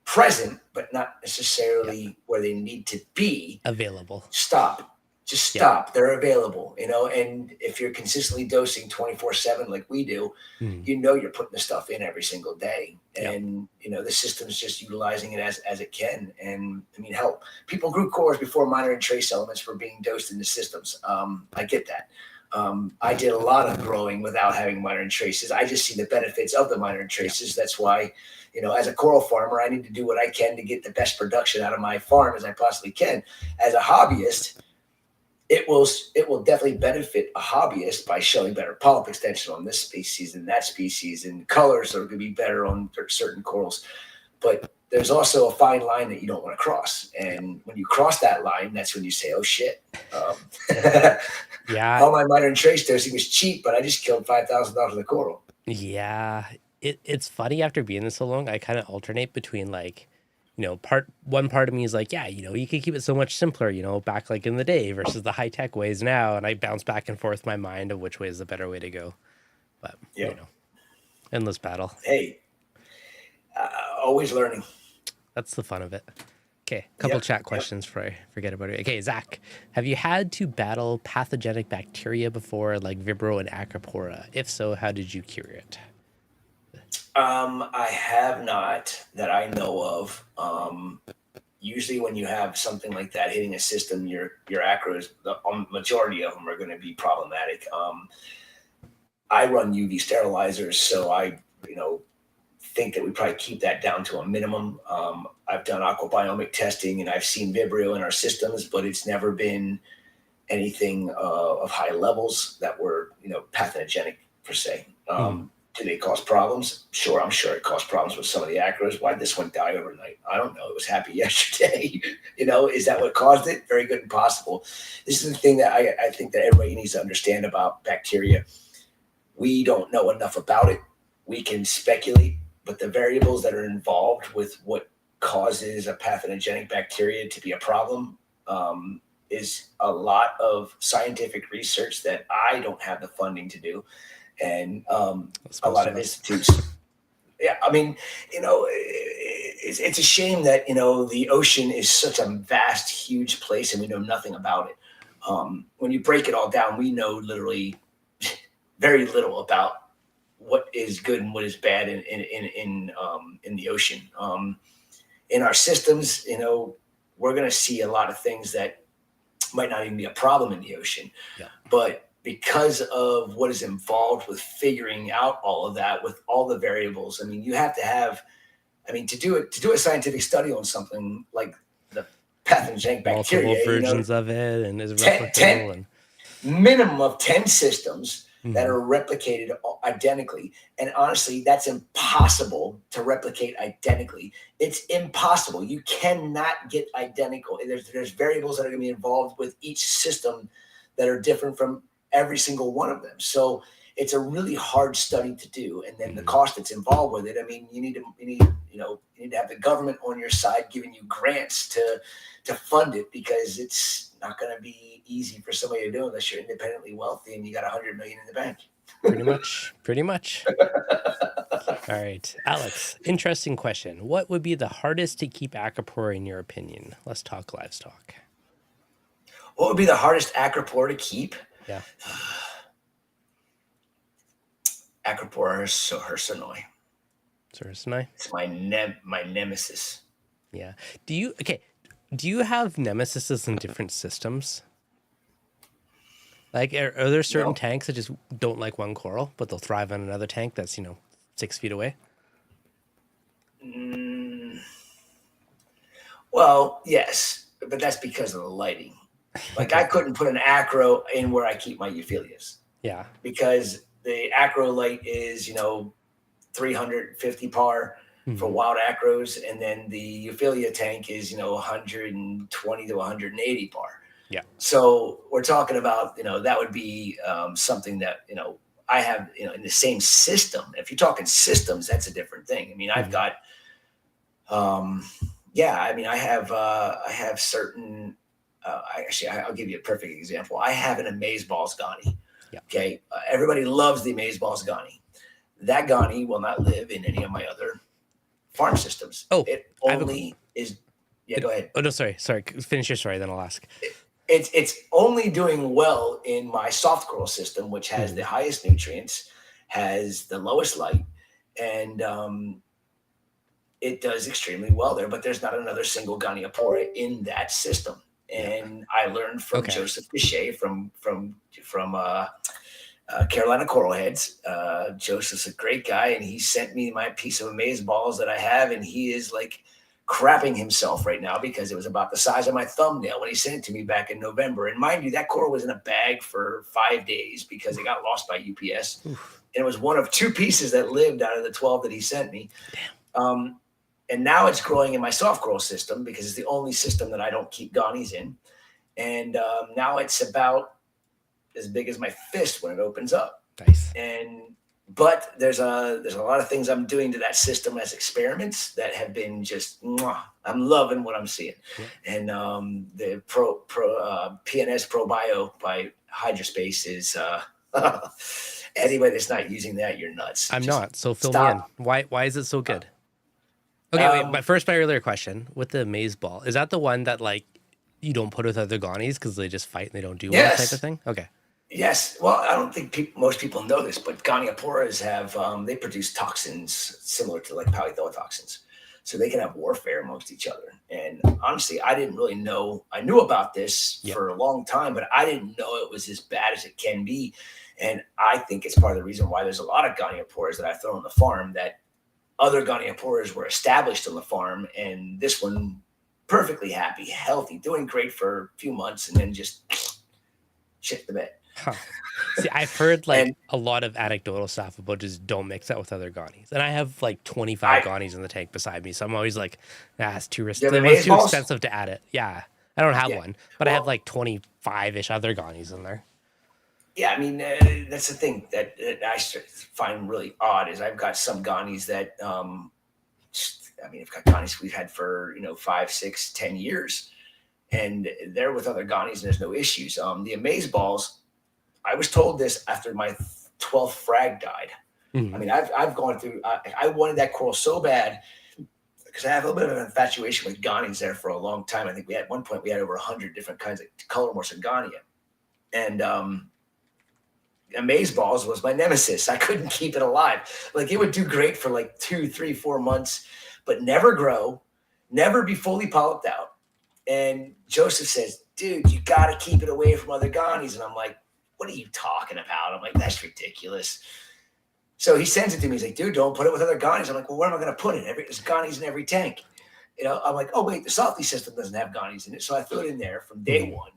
present, but not necessarily where they need to be. Available. Stop. Just stop. They're available, and if you're consistently dosing 24/7 like we do, you're putting the stuff in every single day. And, the system's just utilizing it as it can. And hell, people grew cores before minor and trace elements were being dosed in the systems. I get that. I did a lot of growing without having minor and traces. I just see the benefits of the minor and traces. That's why, as a coral farmer, I need to do what I can to get the best production out of my farm as I possibly can. As a hobbyist, it will definitely benefit a hobbyist by showing better polyp extension on this species and that species, and colors are going to be better on certain corals. But there's also a fine line that you don't want to cross. And when you cross that line, that's when you say, oh, shit. All my minor and trace dosing was cheap, but I just killed $5,000 of the coral. Yeah. It's funny, after being this so long, I kind of alternate between like, one part of me is like, you could keep it so much simpler, back like in the day versus the high tech ways now. And I bounce back and forth my mind of which way is the better way to go. But, endless battle. Hey, always learning. That's the fun of it. Okay, couple chat questions before I forget about it. Okay, Zach, have you had to battle pathogenic bacteria before, like Vibrio and Acropora? If so, how did you cure it? I have not, that I know of. Usually when you have something like that hitting a system, your acros, the majority of them are going to be problematic. I run UV sterilizers, so I think that we probably keep that down to a minimum. I've done aquabiomic testing and I've seen Vibrio in our systems, but it's never been anything of high levels that were, pathogenic per se. Do they cause problems? Sure, I'm sure it caused problems with some of the acros. Why'd this one die overnight? I don't know. It was happy yesterday. Is that what caused it? Very good and possible. This is the thing that I think that everybody needs to understand about bacteria. We don't know enough about it. We can speculate, but the variables that are involved with what causes a pathogenic bacteria to be a problem is a lot of scientific research that I don't have the funding to do. And a lot of institutes. Yeah, I mean, it's a shame that, the ocean is such a vast, huge place and we know nothing about it. When you break it all down, we know literally very little about what is good and what is bad in the ocean. In our systems, we're going to see a lot of things that might not even be a problem in the ocean. Yeah. But because of what is involved with figuring out all of that with all the variables, I mean, you have to have, to do a scientific study on something like the pathogenic bacteria, multiple versions of it, and is replicable, and minimum of 10 systems that are replicated identically. And honestly, that's impossible to replicate identically. It's impossible. You cannot get identical. There's variables that are going to be involved with each system that are different from every single one of them. So it's a really hard study to do. And then the cost that's involved with it. I mean, you need to have the government on your side giving you grants to fund it, because it's not going to be easy for somebody to do unless you're independently wealthy and you got $100 million in the bank. Pretty much. All right, Alex, interesting question. What would be the hardest to keep Aquapora in your opinion? Let's talk livestock. What would be the hardest Aquapora to keep? Yeah. Aquapora Hirsinoi. Hirsinoi? It's my nemesis. Yeah. Do you have nemesises in different systems? Like, are there certain tanks that just don't like one coral, but they'll thrive on another tank that's, 6 feet away? Well, yes, but that's because of the lighting. Like, I couldn't put an acro in where I keep my euphyllias. Yeah. Because the acro light is, 350 par for wild acros, and then the euphyllia tank is, 120 to 180 par. Yeah. So we're talking about, that would be something that, I have, in the same system. If you're talking systems, that's a different thing. I mean, I've got, I have certain, I'll give you a perfect example. I have an amazeballs Goni. Yeah. Okay. Everybody loves the amazeballs Goni. That Goni will not live in any of my other farm systems. Oh, it only is. Yeah, go ahead. Oh no, sorry. Finish your story, then I'll ask. It's only doing well in my soft coral system, which has the highest nutrients, has the lowest light, and it does extremely well there. But there's not another single Goniopora in that system. And I learned from Joseph Bichet from Carolina Coral Heads. Joseph's a great guy, and he sent me my piece of amazeballs that I have, and he is like crapping himself right now because it was about the size of my thumbnail when he sent it to me back in November. And mind you, that coral was in a bag for 5 days because it got lost by UPS. Oof. And it was one of 2 pieces that lived out of the 12 that he sent me. Damn. And now it's growing in my soft coral system because it's the only system that I don't keep Gonis in. And now it's about as big as my fist when it opens up. Nice. But there's a lot of things I'm doing to that system as experiments that have been just, I'm loving what I'm seeing. Yeah. And the PNS Probio by Hydrospace is, anybody that's not using that, you're nuts. I'm not. So fill me in. Why is it so good? Okay, wait. But first, my earlier question with the amazeball, is that the one that like you don't put with other Gonis because they just fight and they don't do well type of thing? Okay. Yes. Well, I don't think most people know this, but Gonioporas have, they produce toxins similar to like polythotoxins. So they can have warfare amongst each other. And honestly, I didn't really know. I knew about this for a long time, but I didn't know it was as bad as it can be. And I think it's part of the reason why there's a lot of Gonioporas that I throw on the farm that other Gonioporas were established on the farm, and this one perfectly happy, healthy, doing great for a few months, and then just shit the bed. Huh. See, I've heard like a lot of anecdotal stuff about just don't mix that with other Gonies. And I have like 25 Gonies in the tank beside me. So I'm always like, it's too risky. It's too expensive to add it. Yeah. I don't have one, but I have like 25-ish other Gonies in there. Yeah, I mean, that's the thing that I find really odd is I've got some Gonies that, I've got Gonies we've had for, 5, 6, 10 years. And they're with other Gonies and there's no issues. The Amazeballs, I was told this after my 12th frag died. Mm-hmm. I mean, I've gone through, I wanted that coral so bad because I have a little bit of an infatuation with Gonies there for a long time. I think at one point we had over 100 different kinds of color morphs in Gonia. And Amazeballs was my nemesis. I couldn't keep it alive. Like it would do great for like 2, 3, 4 months, but never grow, never be fully polyped out. And Joseph says, dude, you got to keep it away from other Gonies. And I'm like, what are you talking about? I'm like, that's ridiculous. So he sends it to me. He's like, dude, don't put it with other Gonies. I'm like, well, where am I going to put it? There's Gonies in every tank. I'm like, oh, wait, the Salty system doesn't have Gonies in it. So I threw it in there from day one.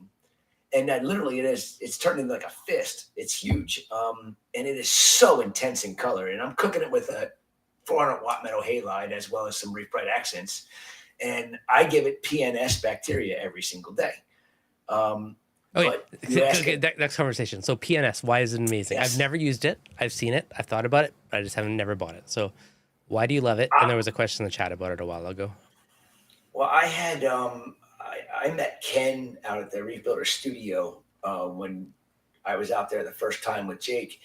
And then literally it's turned into like a fist. It's huge. And it is so intense in color. And I'm cooking it with a 400 watt metal halide as well as some Reef Bright accents. And I give it PNS bacteria every single day. Okay, next conversation. So PNS, why is it amazing? Yes. I've never used it. I've seen it. I've thought about it. But I just haven't never bought it. So why do you love it? And there was a question in the chat about it a while ago. Well, I had I met Ken out at the Reef Builder studio when I was out there the first time with Jake.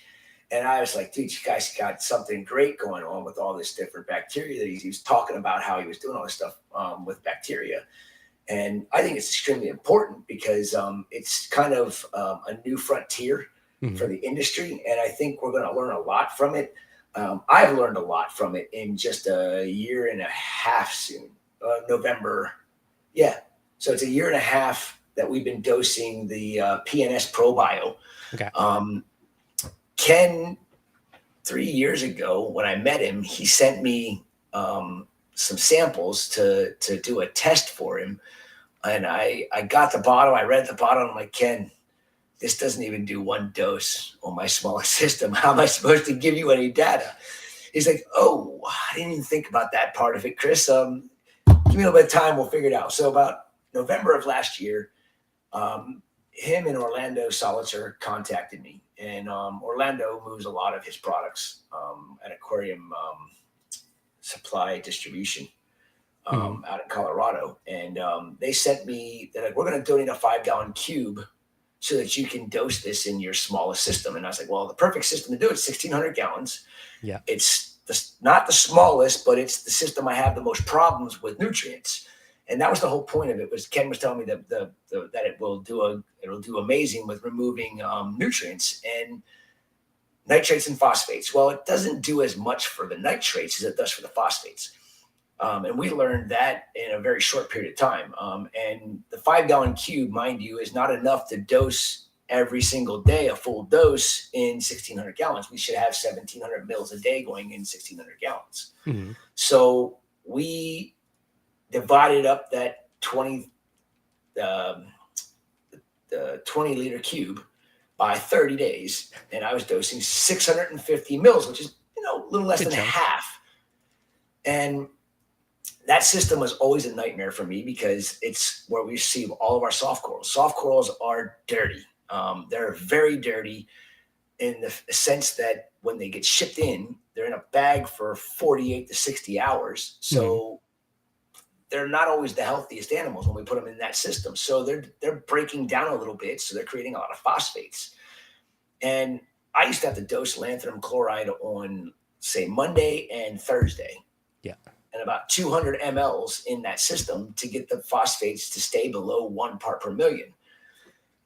And I was like, dude, you guys got something great going on with all this different bacteria that he was talking about how he was doing all this stuff with bacteria. And I think it's extremely important because it's kind of a new frontier for the industry. And I think we're going to learn a lot from it. I've learned a lot from it in just a year and a half soon, November. Yeah. So it's a year and a half that we've been dosing the PNS Probio. Okay. Ken, 3 years ago, when I met him, he sent me some samples to do a test for him. And I got the bottle. I read the bottle. And I'm like, Ken, this doesn't even do 1 dose on my smallest system. How am I supposed to give you any data? He's like, oh, I didn't even think about that part of it, Chris. Give me a little bit of time. We'll figure it out. So about November of last year, him and Orlando Saltwater contacted me. And Orlando moves a lot of his products at aquarium supply distribution. Out in Colorado. And they sent me, they're like, we're going to donate a 5-gallon cube so that you can dose this in your smallest system. And I was like, well, the perfect system to do it is 1,600 gallons. Yeah. It's not the smallest, but it's the system I have the most problems with nutrients. And that was the whole point of it. Was Ken was telling me that that it'll do amazing with removing nutrients and nitrates and phosphates. Well, it doesn't do as much for the nitrates as it does for the phosphates. And we learned that in a very short period of time. And the 5-gallon cube, mind you, is not enough to dose every single day a full dose in 1,600 gallons. We should have 1,700 mils a day going in 1,600 gallons. Mm-hmm. So we divided up that 20 liter cube by 30 days. And I was dosing 650 mils, which is, a little less than half. And that system was always a nightmare for me because it's where we receive all of our soft corals. Soft corals are dirty. They're very dirty in the sense that when they get shipped in, they're in a bag for 48 to 60 hours. So they're not always the healthiest animals when we put them in that system. So they're breaking down a little bit. So they're creating a lot of phosphates. And I used to have to dose lanthanum chloride on, say, Monday and Thursday. Yeah. And about 200 mLs in that system to get the phosphates to stay below 1 part per million.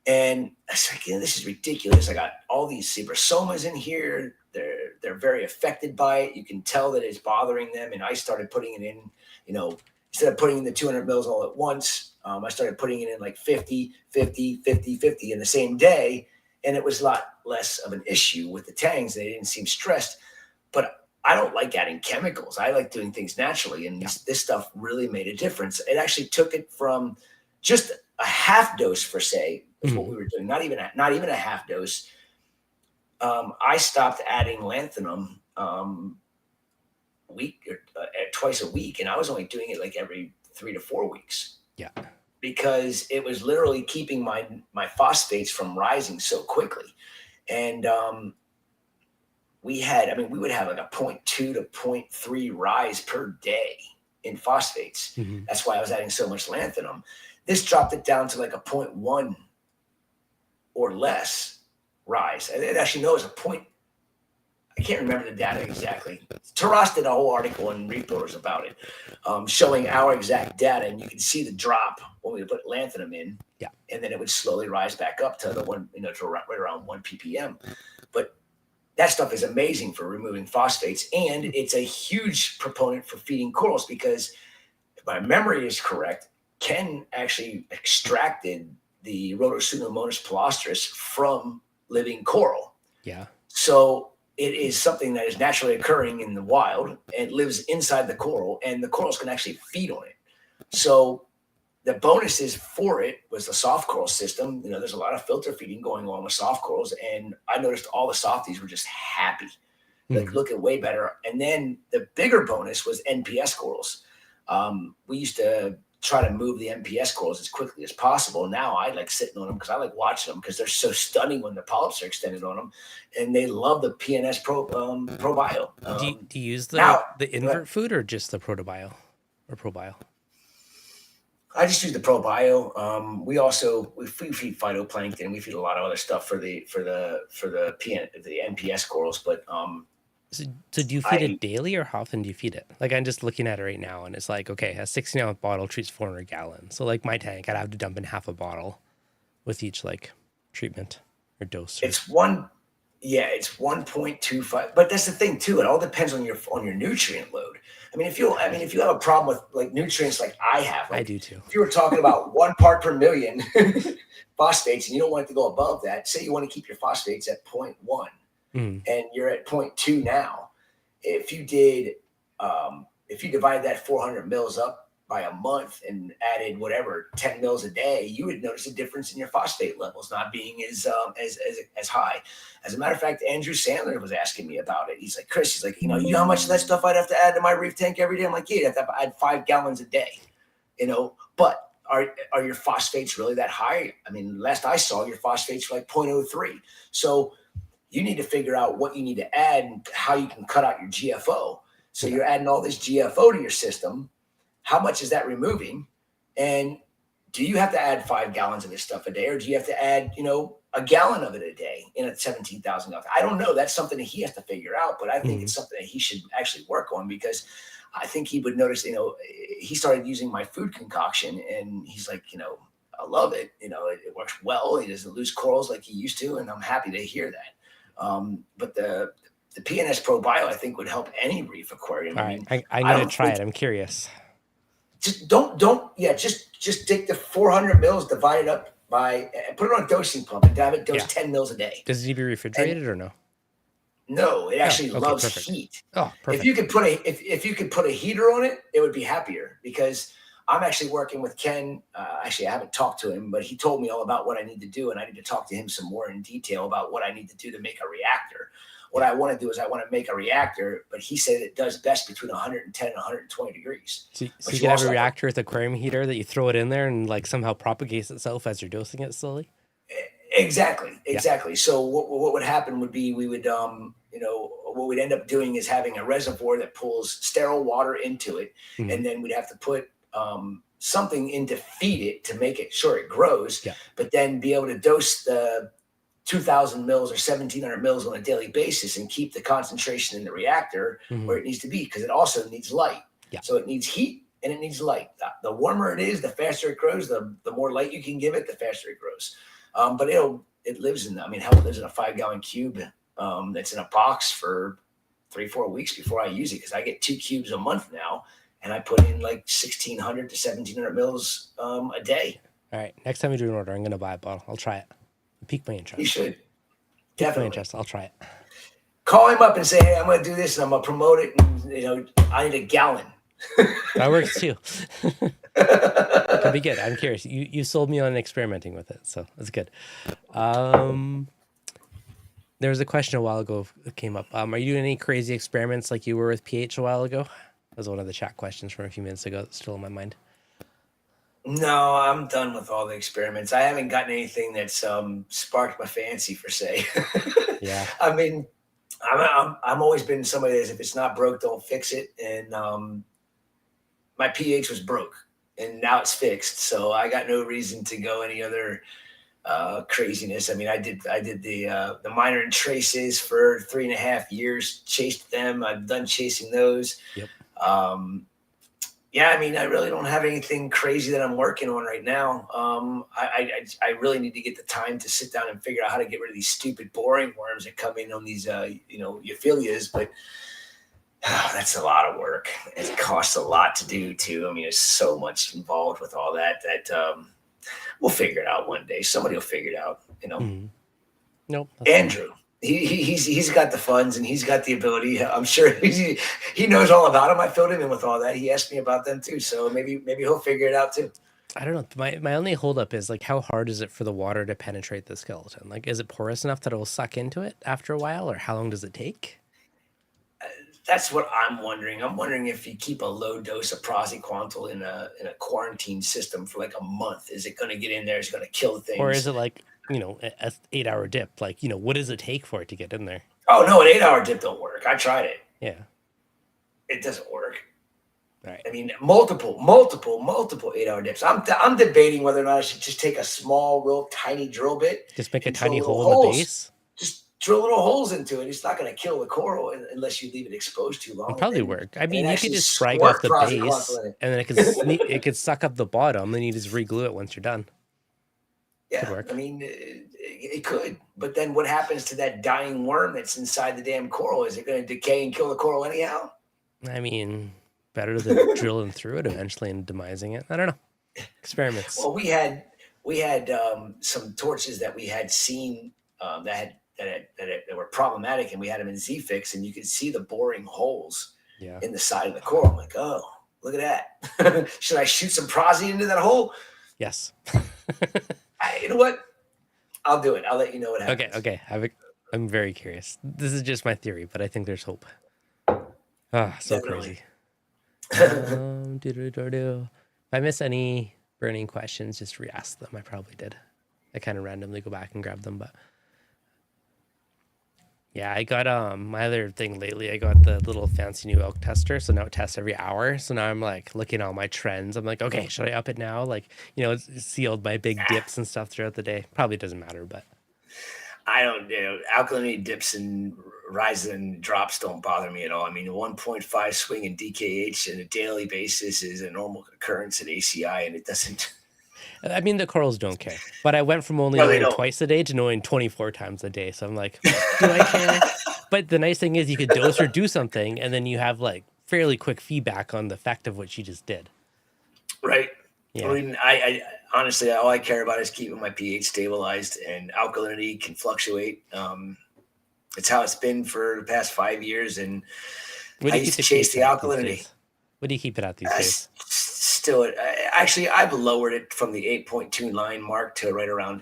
And I was like, this is ridiculous. I got all these zebrasomas in here. They're very affected by it. You can tell that it's bothering them. And I started putting it in, instead of putting in the 200 mils all at once, I started putting it in like 50, 50, 50, 50 in the same day. And it was a lot less of an issue with the tangs. They didn't seem stressed. But I don't like adding chemicals. I like doing things naturally. And this stuff really made a difference. It actually took it from just a half dose, for say, is what we were doing. Not even a half dose. I stopped adding lanthanum twice a week, and I was only doing it like every 3 to 4 weeks. Yeah. Because it was literally keeping my phosphates from rising so quickly. And we would have like a 0.2 to 0.3 rise per day in phosphates. That's why I was adding so much lanthanum. This dropped it down to like a 0.1 or less rise. It actually knows a point. I can't remember the data exactly. Taras did a whole article in Reef Builders about it, showing our exact data, and you can see the drop when we put lanthanum in. Yeah. And then it would slowly rise back up to the one, to right around 1 ppm. But that stuff is amazing for removing phosphates, and it's a huge proponent for feeding corals because, if my memory is correct, Ken actually extracted the Rhodopseudomonas palustris from living coral. Yeah. So it is something that is naturally occurring in the wild and lives inside the coral, and the corals can actually feed on it. So the bonuses for it was the soft coral system. There's a lot of filter feeding going on with soft corals, and I noticed all the softies were just happy, like looking way better. And then the bigger bonus was NPS corals. We used to try to move the NPS corals as quickly as possible. Now I like sitting on them because I like watching them because they're so stunning when the polyps are extended on them, and they love the PNS Probio. Do you use the invert food or just the Probio or Probio? I just use the Probio. We feed phytoplankton. We feed a lot of other stuff for the NPS corals. But so do you feed it daily, or how often do you feed it? Like, I'm just looking at it right now, and it's like, okay, a 16-ounce bottle treats 400 gallons. So like my tank, I'd have to dump in half a bottle with each like treatment or dose. It's 1.25. But that's the thing too. It all depends on your nutrient load. If you have a problem with like nutrients like I have, like, I do too. If you were talking about 1 part per million phosphates and you don't want it to go above that, say you want to keep your phosphates at 0.1 and you're at 0.2 now. If you divide that 400 mils up by a month and added 10 mils a day, you would notice a difference in your phosphate levels not being as high. As a matter of fact, Andrew Sandler was asking me about it. He's like, Chris, you know how much of that stuff I'd have to add to my reef tank every day? I'm like, yeah, I'd have to add 5 gallons a day, but are your phosphates really that high? Last I saw, your phosphates were like 0.03. So you need to figure out what you need to add and how you can cut out your GFO. So you're adding all this GFO to your system. How much is that removing? And do you have to add 5 gallons of this stuff a day, or do you have to add, a gallon of it a day in a 17,000 gallons? I don't know. That's something that he has to figure out, but I think it's something that he should actually work on, because I think he would notice, he started using my food concoction and he's like, I love it. It works well. He doesn't lose corals like he used to. And I'm happy to hear that. But the PNS Probio, I think, would help any reef aquarium. All right. I'm going to try it. I'm curious. Just just take the 400 mils, divide it up by, and put it on a dosing pump and have it dose 10 mils a day. Does it need to be refrigerated or no? No, it actually loves heat. Oh, perfect. If you could put a heater on it, it would be happier, because I'm actually working with Ken. Actually, I haven't talked to him, but he told me all about what I need to do, and I need to talk to him some more in detail about what I need to do to make a reactor. What I want to do is I want to make a reactor, but he said it does best between 110 and 120 degrees. So you can have a reactor with aquarium heater that you throw it in there and like somehow propagates itself as you're dosing it slowly? Exactly. Yeah. So what would happen would be we would, what we'd end up doing is having a reservoir that pulls sterile water into it, and then we'd have to put something in to feed it to make it sure it grows, but then be able to dose the 2,000 mils or 1,700 mils on a daily basis and keep the concentration in the reactor where it needs to be, because it also needs light. Yeah. So it needs heat and it needs light. The warmer it is, the faster it grows. The more light you can give it, the faster it grows. But it lives in, it lives in a 5-gallon cube that's in a box for 3-4 weeks before I use it, because I get 2 cubes a month now, and I put in like 1,600 to 1,700 mils a day. All right. Next time you do an order, I'm going to buy a bottle. I'll try it. Pique my interest. You should. Definitely. Pique my interest. I'll try it. call him up and say, hey, I'm going to do this and I'm going to promote it. And, I need a gallon. That works too. Could be good. I'm curious. You sold me on experimenting with it, so that's good. There was a question a while ago that came up. Are you doing any crazy experiments like you were with pH a while ago? That was one of the chat questions from a few minutes ago that's still in my mind. No, I'm done with all the experiments. I haven't gotten anything that's sparked my fancy, per se. Yeah. I mean, I'm always been somebody that if it's not broke, don't fix it. And my pH was broke, and now it's fixed. So I got no reason to go any other craziness. I mean, I did the minor and traces for 3.5 years, chased them. I'm done chasing those. Yep. Yeah, I mean, I really don't have anything crazy that I'm working on right now. I really need to get the time to sit down and figure out how to get rid of these stupid boring worms that come in on these, euphyllias. But that's a lot of work. It costs a lot to do too. I mean, there's so much involved with all that we'll figure it out one day. Somebody will figure it out. Mm-hmm. Nope. Andrew. He's got the funds and he's got the ability. I'm sure he knows all about them. I filled him in with all that. He asked me about them too. So maybe he'll figure it out too. I don't know. My only holdup is like, how hard is it for the water to penetrate the skeleton? Like, is it porous enough that it will suck into it after a while, or how long does it take? That's what I'm wondering. I'm wondering if you keep a low dose of praziquantel in a quarantine system for like a month, is it going to get in there? Is it going to kill the things? Or is it like, an 8-hour dip? Like, what does it take for it to get in there? Oh no, an 8-hour dip don't work. I tried it. Yeah. It doesn't work. Right. I mean, multiple 8-hour dips. I'm debating whether or not I should just take a small, real tiny drill bit. Just make a tiny hole in the base. Just drill little holes into it. It's not going to kill the coral unless you leave it exposed too long. It'll probably work. I mean, you could just strike off the base, and then it could suck up the bottom. Then you just reglue it once you're done. Yeah, I mean, it could. But then what happens to that dying worm that's inside the damn coral? Is it going to decay and kill the coral anyhow? I mean, better than drilling through it eventually and demising it. I don't know. Experiments. Well, we had some torches that we had seen that were problematic, and we had them in Z-Fix, and you could see the boring holes in the side of the coral. I'm like, oh, look at that. Should I shoot some prazi into that hole? Yes. You know what? I'll do it. I'll let you know what happens. Okay. I'm very curious. This is just my theory, but I think there's hope. Ah, so Definitely. Crazy. If I miss any burning questions, just re-ask them. I probably did. I kind of randomly go back and grab them, but yeah, I got my other thing lately. I got the little fancy new elk tester, so now it tests every hour. So now I'm like looking at all my trends. I'm like, okay, should I up it now? Like, it's sealed by big dips and stuff throughout the day. Probably doesn't matter, but I don't. Alkalinity dips and rises and drops don't bother me at all. I mean, 1.5 swing in DKH on a daily basis is a normal occurrence at ACI, and it doesn't. I mean, the corals don't care, but I went from only knowing twice a day to knowing 24 times a day. So I'm like, do I care? But the nice thing is you could dose or do something, and then you have like fairly quick feedback on the effect of what you just did. Right. Yeah. I mean, I honestly, all I care about is keeping my pH stabilized, and alkalinity can fluctuate. It's how it's been for the past 5 years, and I used to chase the alkalinity. What do you keep it at these days? Still, actually, I've lowered it from the 8.2 line mark to right around,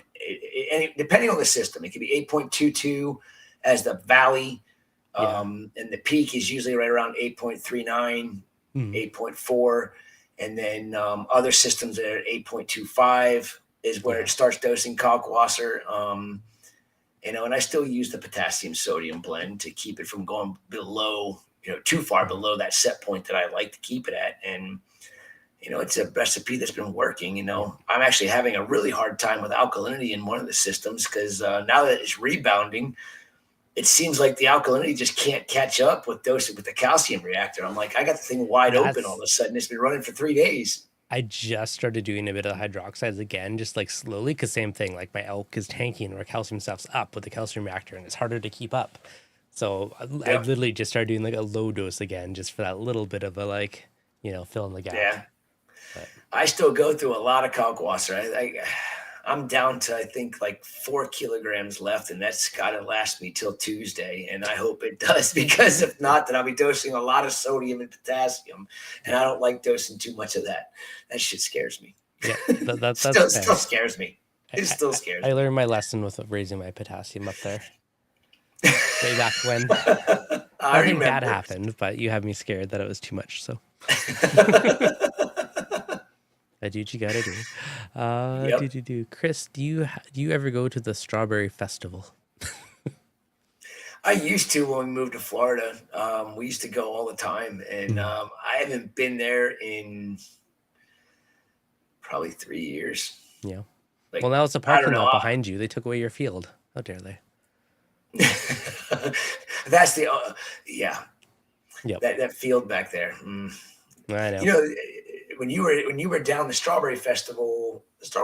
depending on the system. It could be 8.22 as the valley, and the peak is usually right around 8.39, 8.4, and then other systems that are at 8.25 is where it starts dosing kalkwasser. And I still use the potassium sodium blend to keep it from going below, too far below that set point that I like to keep it at. And it's a recipe that's been working. I'm actually having a really hard time with alkalinity in one of the systems because now that it's rebounding, it seems like the alkalinity just can't catch up with dosing with the calcium reactor. I'm like, I got the thing wide open all of a sudden. It's been running for 3 days. I just started doing a bit of hydroxides again, just like slowly, because same thing, like my elk is tanking or calcium stuff's up with the calcium reactor and it's harder to keep up. So I literally just started doing like a low dose again, just for that little bit of a fill in the gap. Yeah. But I still go through a lot of kalkwasser. I'm down to, I think, like 4 kilograms left, and that's got to last me till Tuesday. And I hope it does, because if not, then I'll be dosing a lot of sodium and potassium. And I don't like dosing too much of that. That shit scares me. Yeah, that's still fair. scares me. It still scares me. I learned my lesson with raising my potassium up there. Way back when. I think that happened, but you had me scared that it was too much. So I do what you gotta do. Yep. Chris, do you ever go to the Strawberry Festival? I used to when we moved to Florida. We used to go all the time, and I haven't been there in probably 3 years. Yeah. Like, well, now it's a parking lot behind you. They took away your field. How dare they? That's the yeah. Yep. That field back there. I know. You know, when you were down the Strawberry Festival is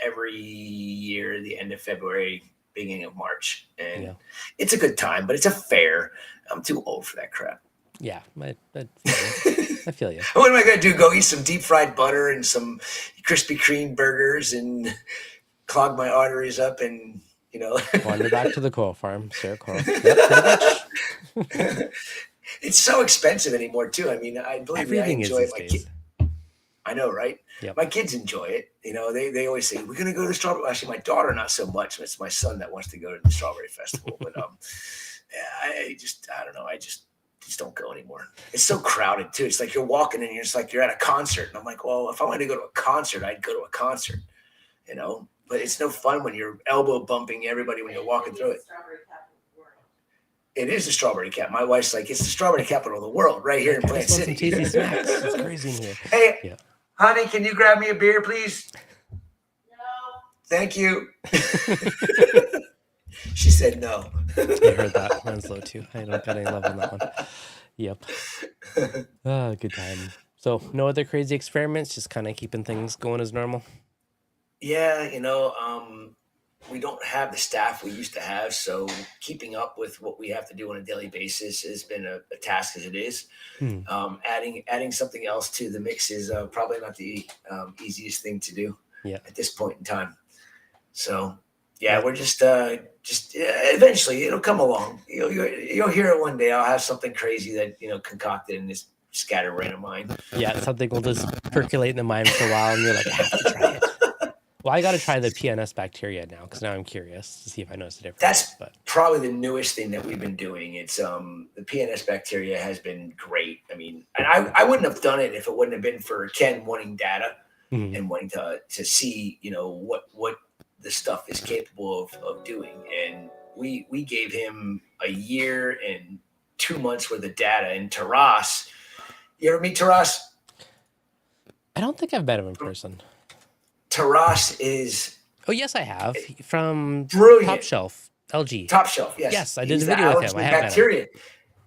every year, the end of February, beginning of March, and it's a good time, but it's a fair. I'm too old for that crap. Yeah, I feel you. What am I going to do? Go eat some deep fried butter and some Krispy Kreme burgers and clog my arteries up and, you know. Wander back to the coal farm, Sarah Coral. Yep, it's so expensive anymore too. I mean, I believe everything I enjoy is it. these days. I know, right? Yep. My kids enjoy it. You know, they always say, we're going to go to the Strawberry. Actually, my daughter, not so much. It's my son that wants to go to the Strawberry Festival. But I don't know. I just don't go anymore. It's so crowded too. It's like you're walking and you're at a concert. And I'm like, well, if I wanted to go to a concert, I'd go to a concert, you know, but it's no fun when you're elbow bumping everybody when you're walking through it. It is the strawberry cap. My wife's like, it's the strawberry capital of the world right here in Plant City. Tasty snacks. It's crazy in here. Hey, honey, can you grab me a beer, please? No. Thank you. She said no. I heard that. Mine's low too. I don't got any love on that one. Yep. Good time. So no other crazy experiments, just kind of keeping things going as normal? Yeah, you know, we don't have the staff we used to have, so keeping up with what we have to do on a daily basis has been a task as it is. Adding something else to the mix is probably not the easiest thing to do at this point in time. So we're just eventually it'll come along. You'll hear it one day. I'll have something crazy that concocted in this scatterbrain of mine. Yeah, something will just percolate in the mind for a while, and you're like, I have to try it. Well, I got to try the PNS bacteria now because now I'm curious to see if I notice a difference. That's probably the newest thing that we've been doing. It's the PNS bacteria has been great. I mean, and I wouldn't have done it if it wouldn't have been for Ken wanting data and wanting to see what the stuff is capable of doing. And we gave him a year and 2 months worth of data. And Taras, you ever meet Taras? I don't think I've met him in person. Taras is... Oh, yes, I have. From brilliant. Top Shelf, LG. Top Shelf, yes. Yes, I did a video with him. I have bacteria. Met him.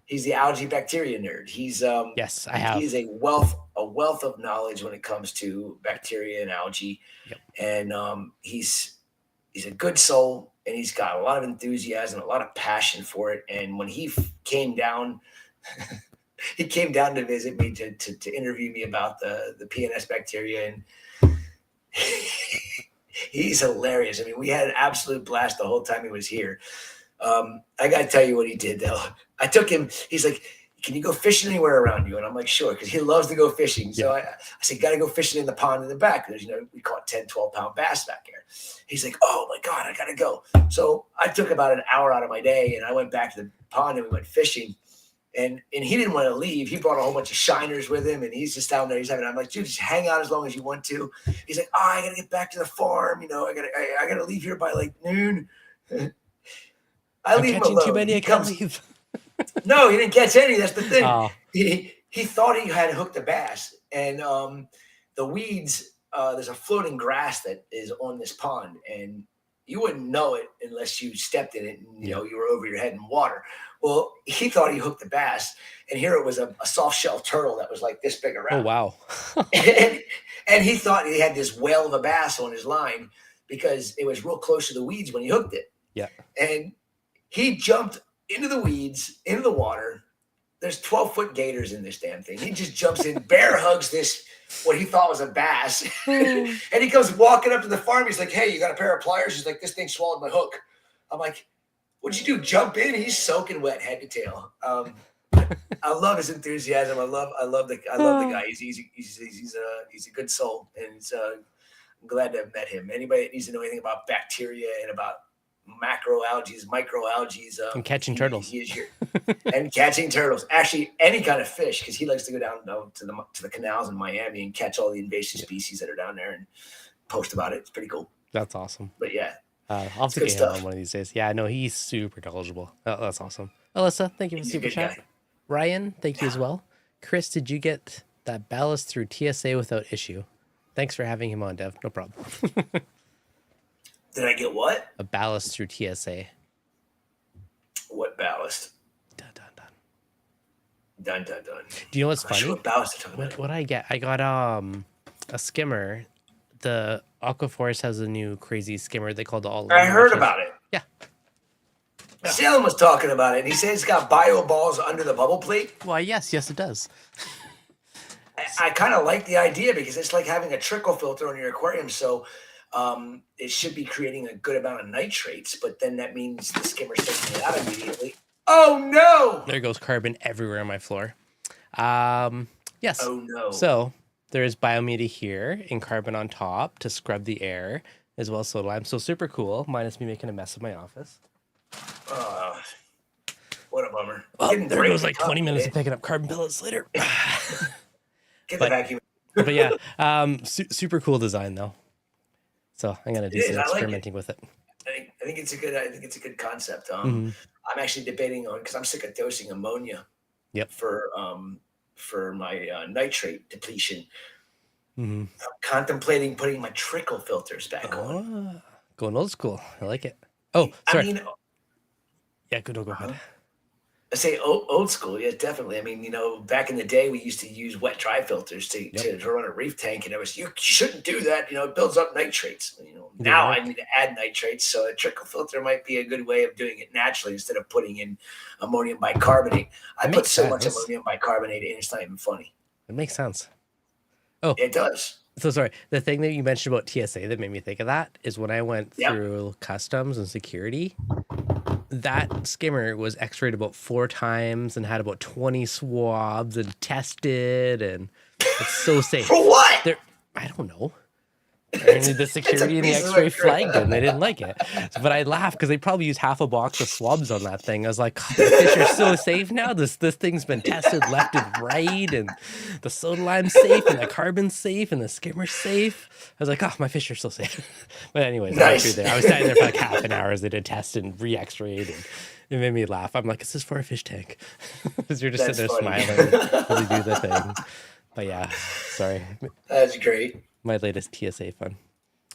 He's the algae bacteria nerd. He's yes, I have. He's a wealth of knowledge when it comes to bacteria and algae. Yep. And he's a good soul, and he's got a lot of enthusiasm, a lot of passion for it. And when he came down... he came down to visit me to interview me about the PNS bacteria, and he's hilarious. I mean, we had an absolute blast the whole time he was here. I got to tell you what he did, though. I took him. He's like, can you go fishing anywhere around you? And I'm like, sure, because he loves to go fishing. So I said, got to go fishing in the pond in the back. There's, we caught 10, 12-pound bass back there. He's like, oh, my God, I got to go. So I took about an hour out of my day, and I went back to the pond, and we went fishing. And he didn't want to leave. He brought a whole bunch of shiners with him, and he's just down there. I'm like, dude, just hang out as long as you want to. He's like, I gotta get back to the farm. I gotta leave here by like noon. I'm leave him alone. Too many. I can't leave. No, he didn't catch any. That's the thing. Oh. He thought he had hooked a bass, and the weeds. There's a floating grass that is on this pond, and you wouldn't know it unless you stepped in it and you were over your head in water. Well, he thought he hooked the bass, and here it was a soft shell turtle that was like this big around. Oh, wow. and he thought he had this whale of a bass on his line because it was real close to the weeds when he hooked it. Yeah. And he jumped into the weeds, into the water, there's 12-foot gators in this damn thing. He just jumps in, bear hugs this, what he thought was a bass. And he comes walking up to the farm. He's like, hey, you got a pair of pliers? He's like, this thing swallowed my hook. I'm like, what'd you do? Jump in? He's soaking wet head to tail. I love his enthusiasm. I love the guy. He's a good soul. And I'm glad to have met him. Anybody that needs to know anything about bacteria and about macroalgae, microalgae, and catching turtles. He is here. And catching turtles. Actually, any kind of fish, because he likes to go down to the canals in Miami and catch all the invasive species that are down there and post about it. It's pretty cool. That's awesome. But yeah, I'll have to get him on one of these days. Yeah, no, he's super knowledgeable. Oh, that's awesome. Alyssa, thank you for the super chat. Ryan, thank you as well. Chris, did you get that ballast through TSA without issue? Thanks for having him on, Dev. No problem. Did I get what? A ballast through TSA. What ballast? Dun, dun, dun. Dun, dun, dun. Do you know what's funny? Sure what ballast you're talking about. What I get? I got a skimmer. The Aquaforest has a new crazy skimmer they call the all. I heard about it. Yeah. Salem was talking about it. And he said it's got bio balls under the bubble plate. Well, yes, it does. I kind of like the idea because it's like having a trickle filter on your aquarium. So it should be creating a good amount of nitrates, but then that means the skimmer's taking it out immediately. Oh no! There goes carbon everywhere on my floor. Yes. Oh no. So there is biomedia here and carbon on top to scrub the air as well as soda lime. So super cool, minus me making a mess of my office. What a bummer. Well, there goes like 20 minutes of picking up carbon pellets later. Get the vacuum. But yeah, super cool design though. So I'm gonna do some experimenting with it. I think it's a good concept. I'm actually debating on, because I'm sick of dosing ammonia. Yep. For my nitrate depletion. I'm contemplating putting my trickle filters back on. Going old school. I like it. Oh, sorry. I mean, yeah, go ahead. I say old school, yeah, definitely. I mean, back in the day, we used to use wet dry filters to run a reef tank, and it was you shouldn't do that. It builds up nitrates. Now I need to add nitrates, so a trickle filter might be a good way of doing it naturally instead of putting in ammonium bicarbonate. I put so much ammonium bicarbonate in, it's not even funny. It makes sense. Oh, it does. So sorry. The thing that you mentioned about TSA that made me think of that is when I went through customs and security. That skimmer was x-rayed about 4 times and had about 20 swabs and tested, and it's so safe. For what? I don't know. Apparently the security and the x-ray flagged them. They didn't like it. But I laughed because they probably used half a box of swabs on that thing. I was like, the fish are so safe now. This thing's been tested left and right, and the soda lime's safe, and the carbon's safe, and the skimmer's safe. I was like, oh, my fish are so safe. But anyways, nice. I was standing there for like half an hour as they did test and re-x-rayed, and it made me laugh. I'm like, is this for a fish tank? Because you're just sitting there smiling and really do the thing. But yeah, sorry. That's great. My latest TSA fun.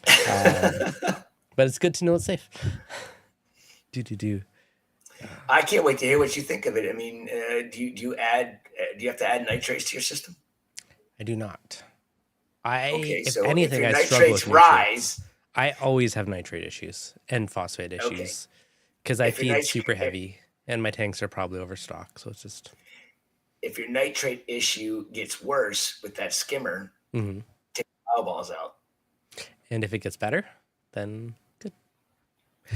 But it's good to know it's safe. I can't wait to hear what you think of it. I mean, do you have to add nitrates to your system? I do not. If anything, if I struggle with rise. I always have nitrate issues and phosphate issues because I feed super heavy and my tanks are probably overstocked. So it's just. If your nitrate issue gets worse with that skimmer, take the balls out. And if it gets better, then good.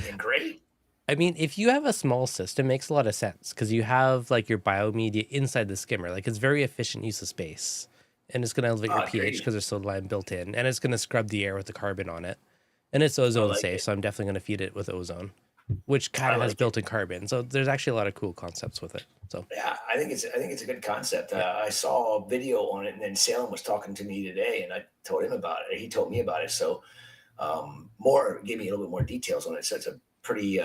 And great. I mean, if you have a small system, it makes a lot of sense because you have like your biomedia inside the skimmer. Like it's very efficient use of space, and it's going to elevate your pH because there's soda lime built in, and it's going to scrub the air with the carbon on it. And it's ozone safe, so I'm definitely going to feed it with ozone, which kind of has built-in carbon. So there's actually a lot of cool concepts with it. So yeah, I think it's a good concept. I saw a video on it, and then Salem was talking to me today, and I told him about it. He told me about it. So gave me a little bit more details on it. So it's a pretty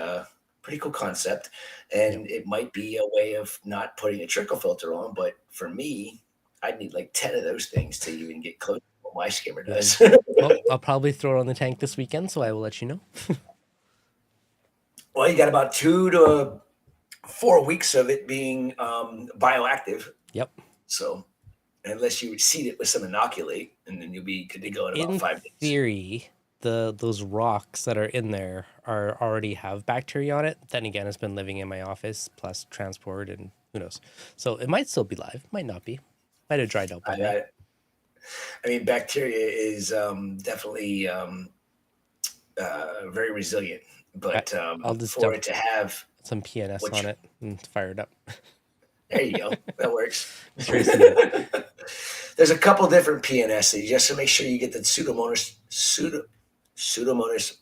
cool concept, and it might be a way of not putting a trickle filter on. But for me, I'd need like 10 of those things to even get close to what my skimmer does. Well, I'll probably throw it on the tank this weekend, so I will let you know. Well, you got about 2 to 4 weeks of it being bioactive. Yep. So unless you seed it with some inoculate, and then you'll be good to go in about 5 days. In theory, those rocks that are in there already have bacteria on it. Then again, it's been living in my office plus transport and Who knows? So it might still be live, might not be. Might have dried out by now. I mean, bacteria is definitely very resilient, but I'll just for it to have some PNS on it and fire it up. There you go. That works. There's a couple different PNSs just to make sure you get the Pseudomonas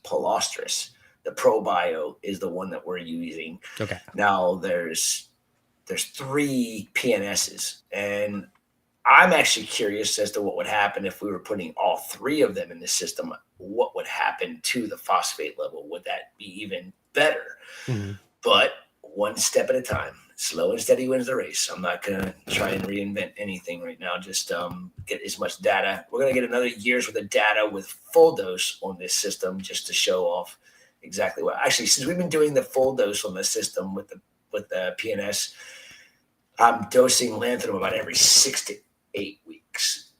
palustris. The Probio is the one that we're using. Okay. Now there's 3 PNSs, and I'm actually curious as to what would happen if we were putting all 3 of them in the system. What would happen to the phosphate level? Would that be even better? Mm-hmm. But one step at a time. Slow and steady wins the race. I'm not going to try and reinvent anything right now. Just get as much data. We're going to get another year's worth of data with full dose on this system just to show off exactly what. Actually, since we've been doing the full dose on the system with the PNS, I'm dosing lanthanum about every 6 to 8 weeks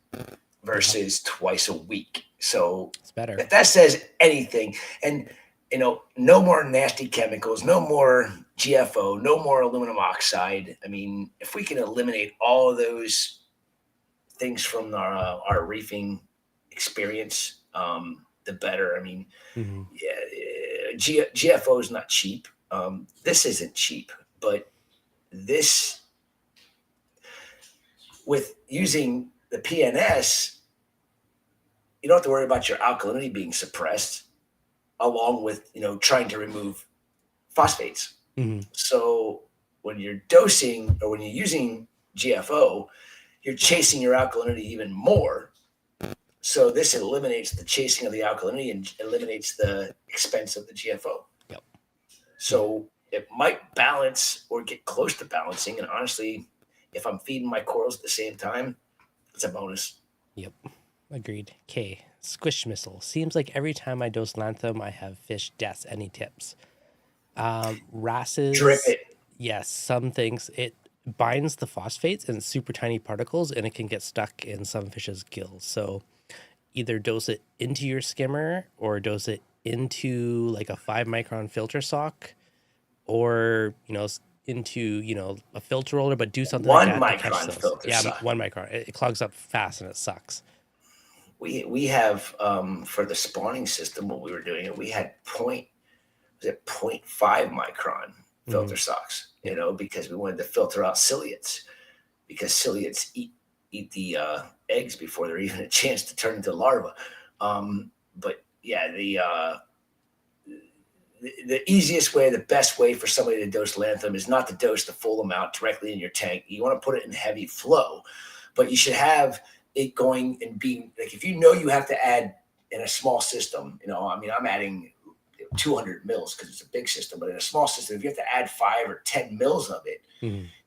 versus twice a week. So it's better. If that says anything, and no more nasty chemicals, no more GFO, no more aluminum oxide. I mean, if we can eliminate all of those things from our reefing experience, the better. I mean, GFO is not cheap. This isn't cheap, but this, with using the PNS, you don't have to worry about your alkalinity being suppressed, along with trying to remove phosphates. Mm-hmm. So when you're dosing or when you're using GFO, you're chasing your alkalinity even more. So this eliminates the chasing of the alkalinity and eliminates the expense of the GFO. Yep. So it might balance or get close to balancing. And honestly, if I'm feeding my corals at the same time, it's a bonus. Yep. Agreed. Okay. Squish missile. Seems like every time I dose lanthanum, I have fish deaths. Any tips? Wrasses. Drip it. Yes. Some things it binds the phosphates in super tiny particles, and it can get stuck in some fish's gills. So either dose it into your skimmer or dose it into like a 5 micron filter sock, or into a filter roller, but do something 1 like that micron filter sock. 1 micron. It clogs up fast and it sucks. We have for the spawning system when we were doing it, we had 0.5 micron filter socks, because we wanted to filter out ciliates, because ciliates eat the eggs before they're even a chance to turn into larvae. But yeah, the easiest way, the best way for somebody to dose lanthanum is not to dose the full amount directly in your tank. You want to put it in heavy flow, but you should have it going and being like, if you have to add in a small system, I'm adding 200 mils because it's a big system, but in a small system, if you have to add 5 or 10 mils of it,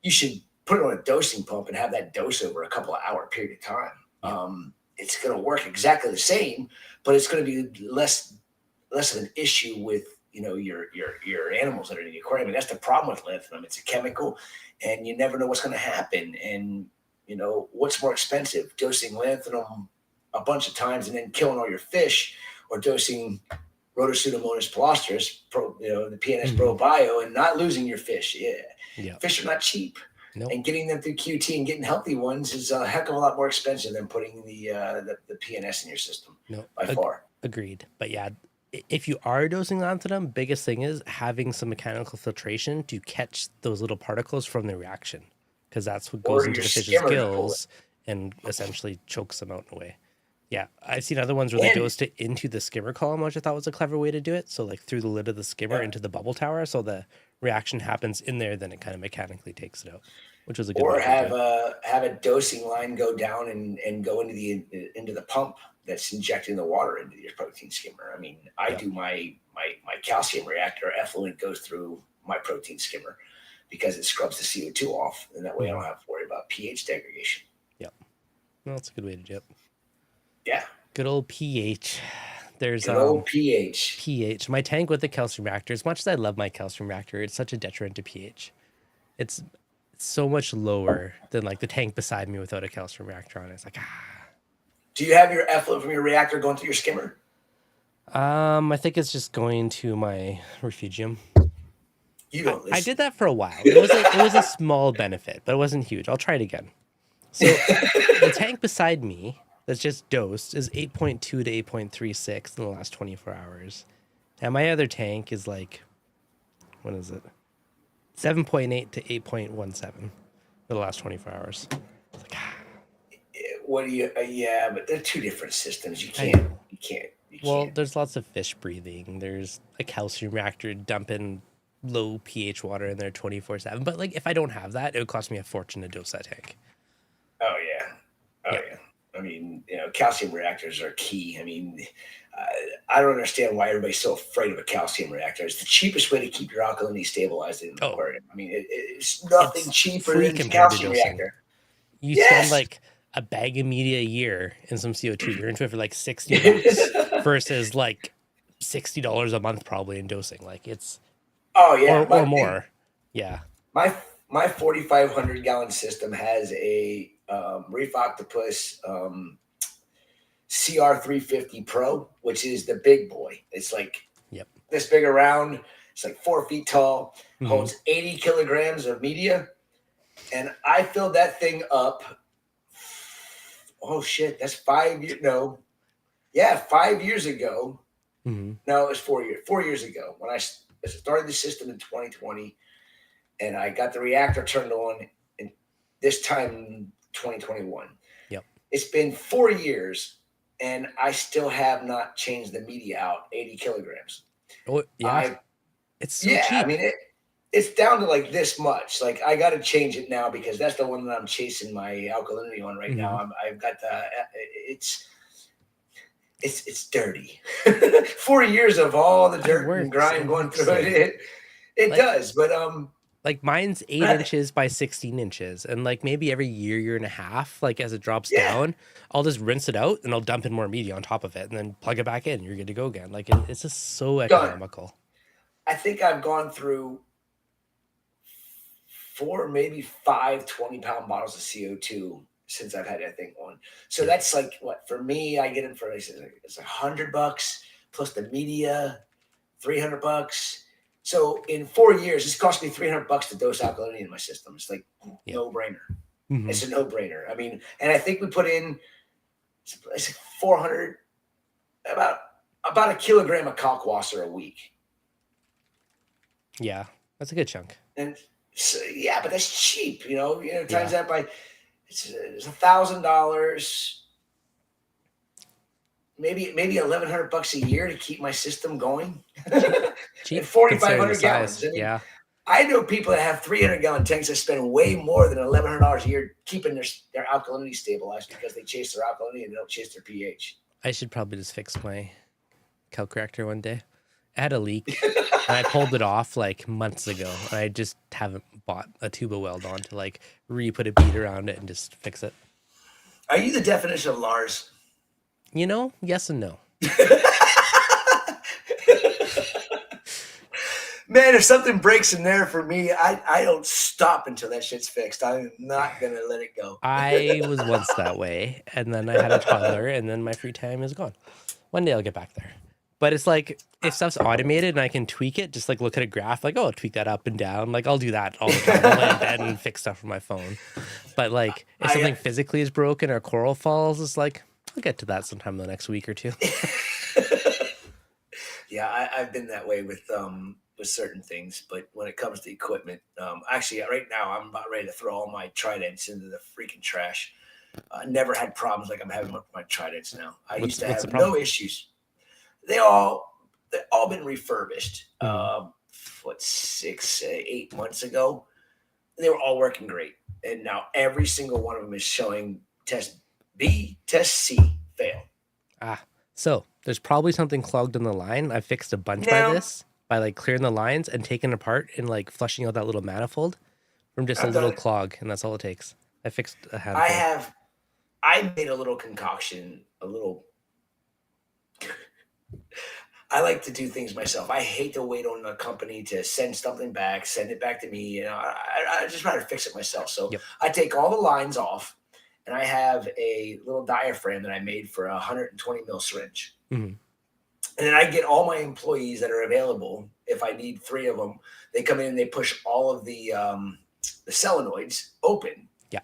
you should put it on a dosing pump and have that dose over a couple of hour period of time. It's going to work exactly the same, but it's going to be less of an issue with your animals that are in the aquarium. And that's the problem with lanthanum. It's a chemical, and you never know what's going to happen. And what's more expensive, dosing lanthanum a bunch of times and then killing all your fish, or dosing Rhodopseudomonas palustris, the PNS Probio, and not losing your fish? Yeah. Fish are not cheap. Nope. And getting them through QT and getting healthy ones is a heck of a lot more expensive than putting the PNS in your system. By far. Agreed. But yeah, if you are dosing lanthanum, biggest thing is having some mechanical filtration to catch those little particles from the reaction, because that's what goes into the fish's gills and essentially chokes them out in a way. Yeah, I've seen other ones where they dosed it into the skimmer column, which I thought was a clever way to do it. So like through the lid of the skimmer into the bubble tower, so the reaction happens in there, then it kind of mechanically takes it out, which was a good. Or have a dosing line go down and go into the pump that's injecting the water into your protein skimmer. I mean, I do my calcium reactor effluent goes through my protein skimmer because it scrubs the CO2 off, and that way I don't have to worry about pH degradation. Yep. Well, that's a good way to do it. Yeah. Good old pH. There's good old pH. pH. My tank with the calcium reactor, as much as I love my calcium reactor, it's such a detriment to pH. It's so much lower than like the tank beside me without a calcium reactor on it. It's like, Do you have your effluent from your reactor going through your skimmer? I think it's just going to my refugium. You don't listen. I did that for a while. It was a small benefit, but it wasn't huge. I'll try it again. So the tank beside me that's just dosed is 8.2 to 8.36 in the last 24 hours. And my other tank is like, what is it? 7.8 to 8.17 for the last 24 hours. It's like, What do you? Yeah, but they're two different systems. You can't. well, there's lots of fish breathing. There's a calcium reactor dumping low pH water in there 24/7. But like, if I don't have that, it would cost me a fortune to dose that tank. Oh yeah. I mean, calcium reactors are key. I mean, I don't understand why everybody's so afraid of a calcium reactor. It's the cheapest way to keep your alkalinity stabilized in the aquarium. I mean, it's nothing cheaper than a calcium reactor. You spend like a bag of media a year and some CO2. You're into it for like $60 versus like $60 a month probably in dosing. Like it's or more. Yeah. My 4,500 gallon system has a Reef Octopus CR350 Pro, which is the big boy. It's like this big around. It's like 4 feet tall, holds 80 kilograms of media. And I filled that thing up. Oh shit, that's 5 years. No. Yeah, 5 years ago. No, it was 4 years. 4 years ago when I started the system in 2020. And I got the reactor turned on in this time 2021. Yep. It's been 4 years and I still have not changed the media out 80 kilograms. Oh yeah. It's so cheap. I mean it's down to like this much. Like I got to change it now because that's the one that I'm chasing my alkalinity on right now. I've got it's dirty. 4 years of all the dirt and grime going through it. It does, but like mine's 8 inches by 16 inches. And like maybe every year and a half, like as it drops down, I'll just rinse it out and I'll dump in more media on top of it and then plug it back in. You're good to go again. Like it's just so economical. I think I've gone through 4, maybe 5 20-pound bottles of CO2 since I've had that thing on. So that's like what for me, I get it for it's $100 plus the media, $300. So in 4 years, it's cost me $300 to dose alkalinity in my system. It's like no brainer. It's a no brainer. I mean, and I think we put in it's 400 about a kilogram of kalkwasser a week. Yeah, that's a good chunk. And so, but that's cheap. Times that by it's $1,000. Maybe $1,100 a year to keep my system going. Cheap. And 4,500 gallons. I mean, yeah. I know people that have 300-gallon tanks that spend way more than $1,100 a year keeping their alkalinity stabilized because they chase their alkalinity and they don't chase their pH. I should probably just fix my calc reactor one day. I had a leak and I pulled it off like months ago. And I just haven't bought a tuba weld on to like put a bead around it and just fix it. Are you the definition of Lars? Yes and no. Man, if something breaks in there for me, I don't stop until that shit's fixed. I'm not going to let it go. I was once that way, and then I had a toddler, and then my free time is gone. One day I'll get back there. But it's like, if stuff's automated and I can tweak it, just like look at a graph, like, I'll tweak that up and down. Like, I'll do that all the time. I'll lay in bed and fix stuff from my phone. But like, if something physically is broken or coral falls, it's like, I'll get to that sometime in the next week or two. Yeah, I've been that way with certain things, but when it comes to equipment, actually right now I'm about ready to throw all my tridents into the freaking trash. I never had problems like I'm having with my tridents now. I used to have no issues. They've all been refurbished. 6, 8 months ago, they were all working great, and now every single one of them is showing test B, test C, fail. So there's probably something clogged in the line. I fixed a bunch by like clearing the lines and taking apart and like flushing out that little manifold from just a little clog, and that's all it takes. I fixed a handful. I made a little concoction, I like to do things myself. I hate to wait on a company to send something back, send it back to me. I just rather fix it myself. So I take all the lines off, and I have a little diaphragm that I made for a 120 mil syringe. And then I get all my employees that are available. If I need 3 of them, they come in and they push all of the solenoids open. Yeah.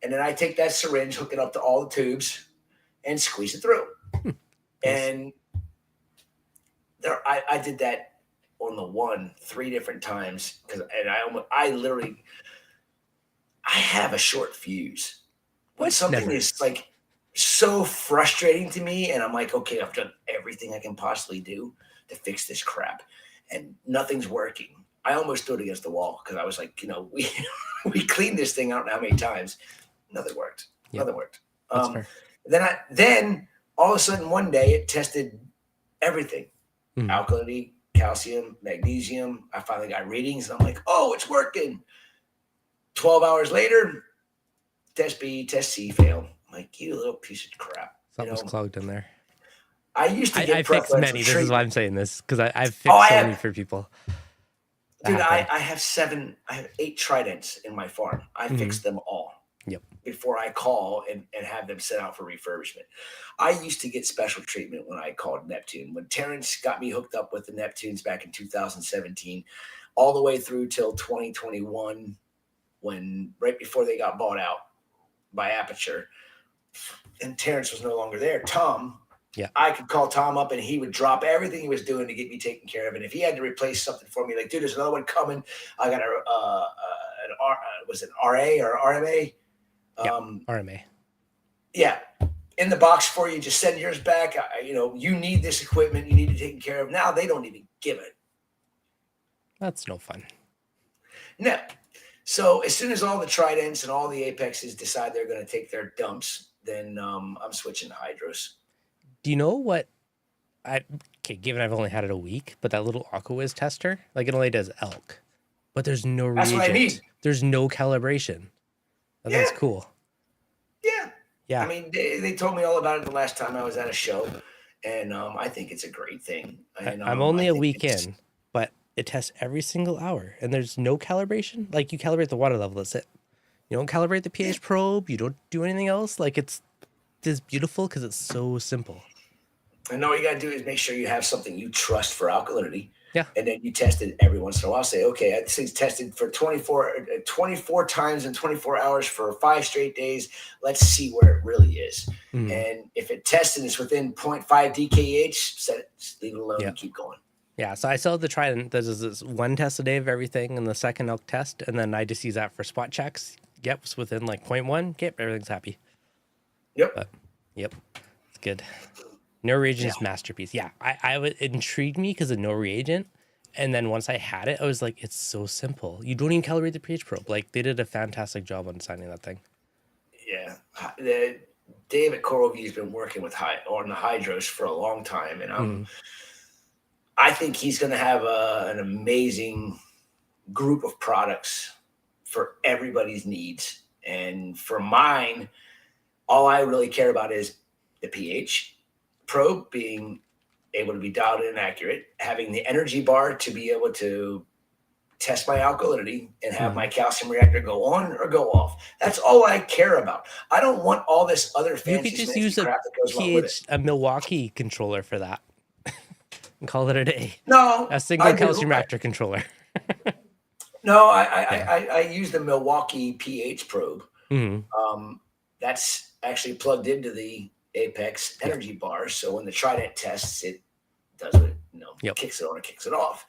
And then I take that syringe, hook it up to all the tubes, and squeeze it through. Nice. And I did that on the one 3 different times I have a short fuse. When something is like so frustrating to me, and I'm like, okay, I've done everything I can possibly do to fix this crap, and nothing's working. I almost threw it against the wall because I was like, we cleaned this thing, I don't know how many times. Nothing worked. Yep. Nothing worked. Then all of a sudden one day it tested everything. Alkalinity, calcium, magnesium. I finally got readings and I'm like, oh, it's working. 12 hours later, test B, test C fail. I'm like, you little piece of crap. Something was clogged in there. I used to get I fixed many. This is why I'm saying this, because I've fixed many for people. Dude, I have 8 Tridents in my farm. I fixed them all. Yep. Before I call and have them sent out for refurbishment. I used to get special treatment when I called Neptune. When Terrence got me hooked up with the Neptunes back in 2017, all the way through till 2021, right before they got bought out by Aperture, and Terrence was no longer there, Tom, I could call Tom up and he would drop everything he was doing to get me taken care of. And if he had to replace something for me, like, dude, there's another one coming. I got was it RA or RMA? RMA. Yeah. In the box for you, just send yours back. You need this equipment. You need to take care of. Now they don't even give it. That's no fun. No. So as soon as all the Tridents and all the Apexes decide they're going to take their dumps, then I'm switching to hydros. Do you know what? Given I've only had it a week, but that little AquaWiz tester, like it only does elk, but there's no reagent. That's what I mean. There's no calibration. That's cool. Yeah. Yeah. I mean, they told me all about it the last time I was at a show, and I think it's a great thing. And, I'm only a week in, but it tests every single hour, and there's no calibration. Like, you calibrate the water level, that's it. You don't calibrate the pH probe. You don't do anything else. Like, it's just beautiful because it's so simple. And all you got to do is make sure you have something you trust for alkalinity. Yeah. And then you test it every once in a while. Say, okay, this thing's tested for 24 times in 24 hours for 5 straight days. Let's see where it really is. And if it tests and it's within 0.5 DKH, set it, just leave it alone and keep going. Yeah. So I still have to try, and there's this 1 test a day of everything and the second elk test. And then I just use that for spot checks. Yep. It's within like 0.1. Yep. Everything's happy. Yep. Yep. It's good. No reagent's masterpiece. Yeah, it intrigued me because of no reagent. And then once I had it, I was like, it's so simple. You don't even calibrate the pH probe. Like, they did a fantastic job on designing that thing. Yeah. Dave at CoralView has been working on the hydros for a long time. And I think he's going to have an amazing group of products for everybody's needs. And for mine, all I really care about is the pH probe being able to be dialed in and accurate, having the energy bar to be able to test my alkalinity and have my calcium reactor go on or go off. That's all I care about. I don't want all this other fancy. You could just use a Milwaukee controller for that and call it a day. No, a single calcium reactor controller. No, I use the Milwaukee pH probe. That's actually plugged into the Apex energy bar. So when the Trident tests, it does what it kicks it on or kicks it off.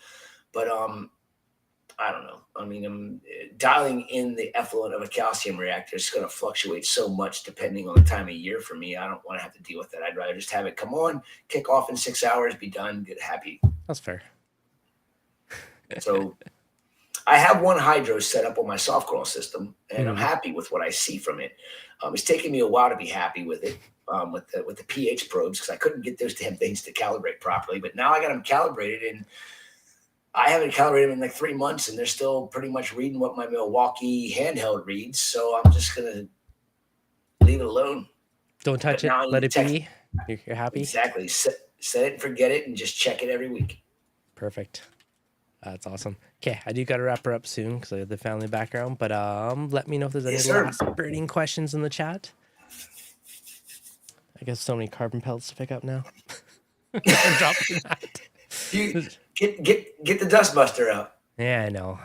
But I don't know. I mean, dialing in the effluent of a calcium reactor is going to fluctuate so much depending on the time of year for me. I don't want to have to deal with that. I'd rather just have it come on, kick off in 6 hours, be done, get happy. That's fair. So I have one hydro set up on my soft coral system, and I'm happy with what I see from it. It's taken me a while to be happy with it, with the pH probes, because I couldn't get those damn things to calibrate properly. But now I got them calibrated, and I haven't calibrated them in like 3 months, and they're still pretty much reading what my Milwaukee handheld reads. So I'm just gonna leave it alone. Don't touch it. Let it be. You're happy. Exactly. Set it and forget it, and just check it every week. Perfect. That's awesome. Okay, I do got to wrap her up soon because I have the family background. But let me know if there's any last burning questions in the chat. I guess so many carbon pellets to pick up now. dropping that. You get the dust buster out. Yeah, I know.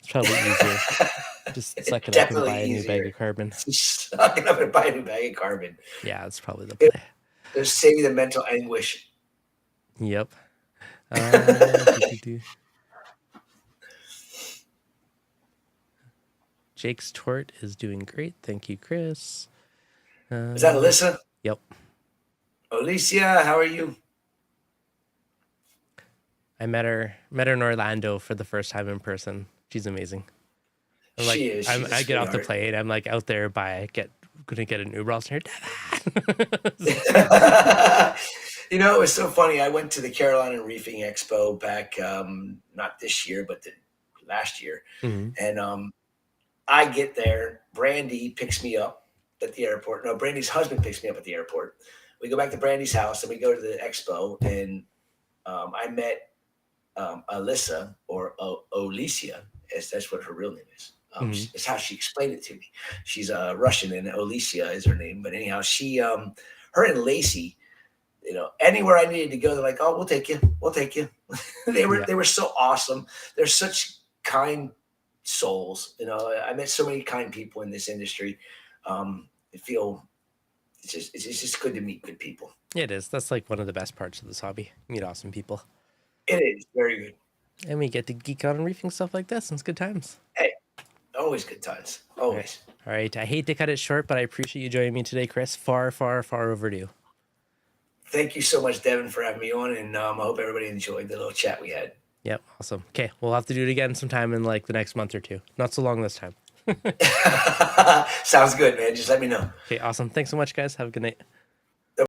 It's probably easier. Just suck it up and buy a new bag of carbon. Suck it up and buy a new bag of carbon. Yeah, that's probably the play. Just save you the mental anguish. Yep. Jake's tort is doing great. Thank you, Chris. Is that Alyssa? Yep. Alicia, how are you? I met her in Orlando for the first time in person. She's amazing. I'm like, she is. I get off the plane. I'm like out there gonna get an Uber. I'll here. You know, it was so funny. I went to the Carolina Reefing Expo back, not this year, but last year. Mm-hmm. And I get there. Brandy picks me up at the airport. No, Brandy's husband picks me up at the airport. We go back to Brandy's house and we go to the expo. And I met Alyssa, or Olicia, as that's what her real name is. It's how she explained it to me. She's Russian, and Olicia is her name. But anyhow, her and Lacey, you know, anywhere I needed to go, they're like, "Oh, we'll take you. We'll take you." They were so awesome. They're such kind souls. You know, I met so many kind people in this industry. I feel it's just good to meet good people. It is. That's like one of the best parts of this hobby. Meet awesome people. It is very good. And we get to geek out on reefing stuff like this, and it's good times. Hey, always good times. Always. All right. I hate to cut it short, but I appreciate you joining me today, Chris. Far, far, far overdue. Thank you so much, Devin, for having me on, and I hope everybody enjoyed the little chat we had. Yep. Awesome. Okay. We'll have to do it again sometime in like the next month or two. Not so long this time. Sounds good, man. Just let me know. Okay. Awesome. Thanks so much, guys. Have a good night.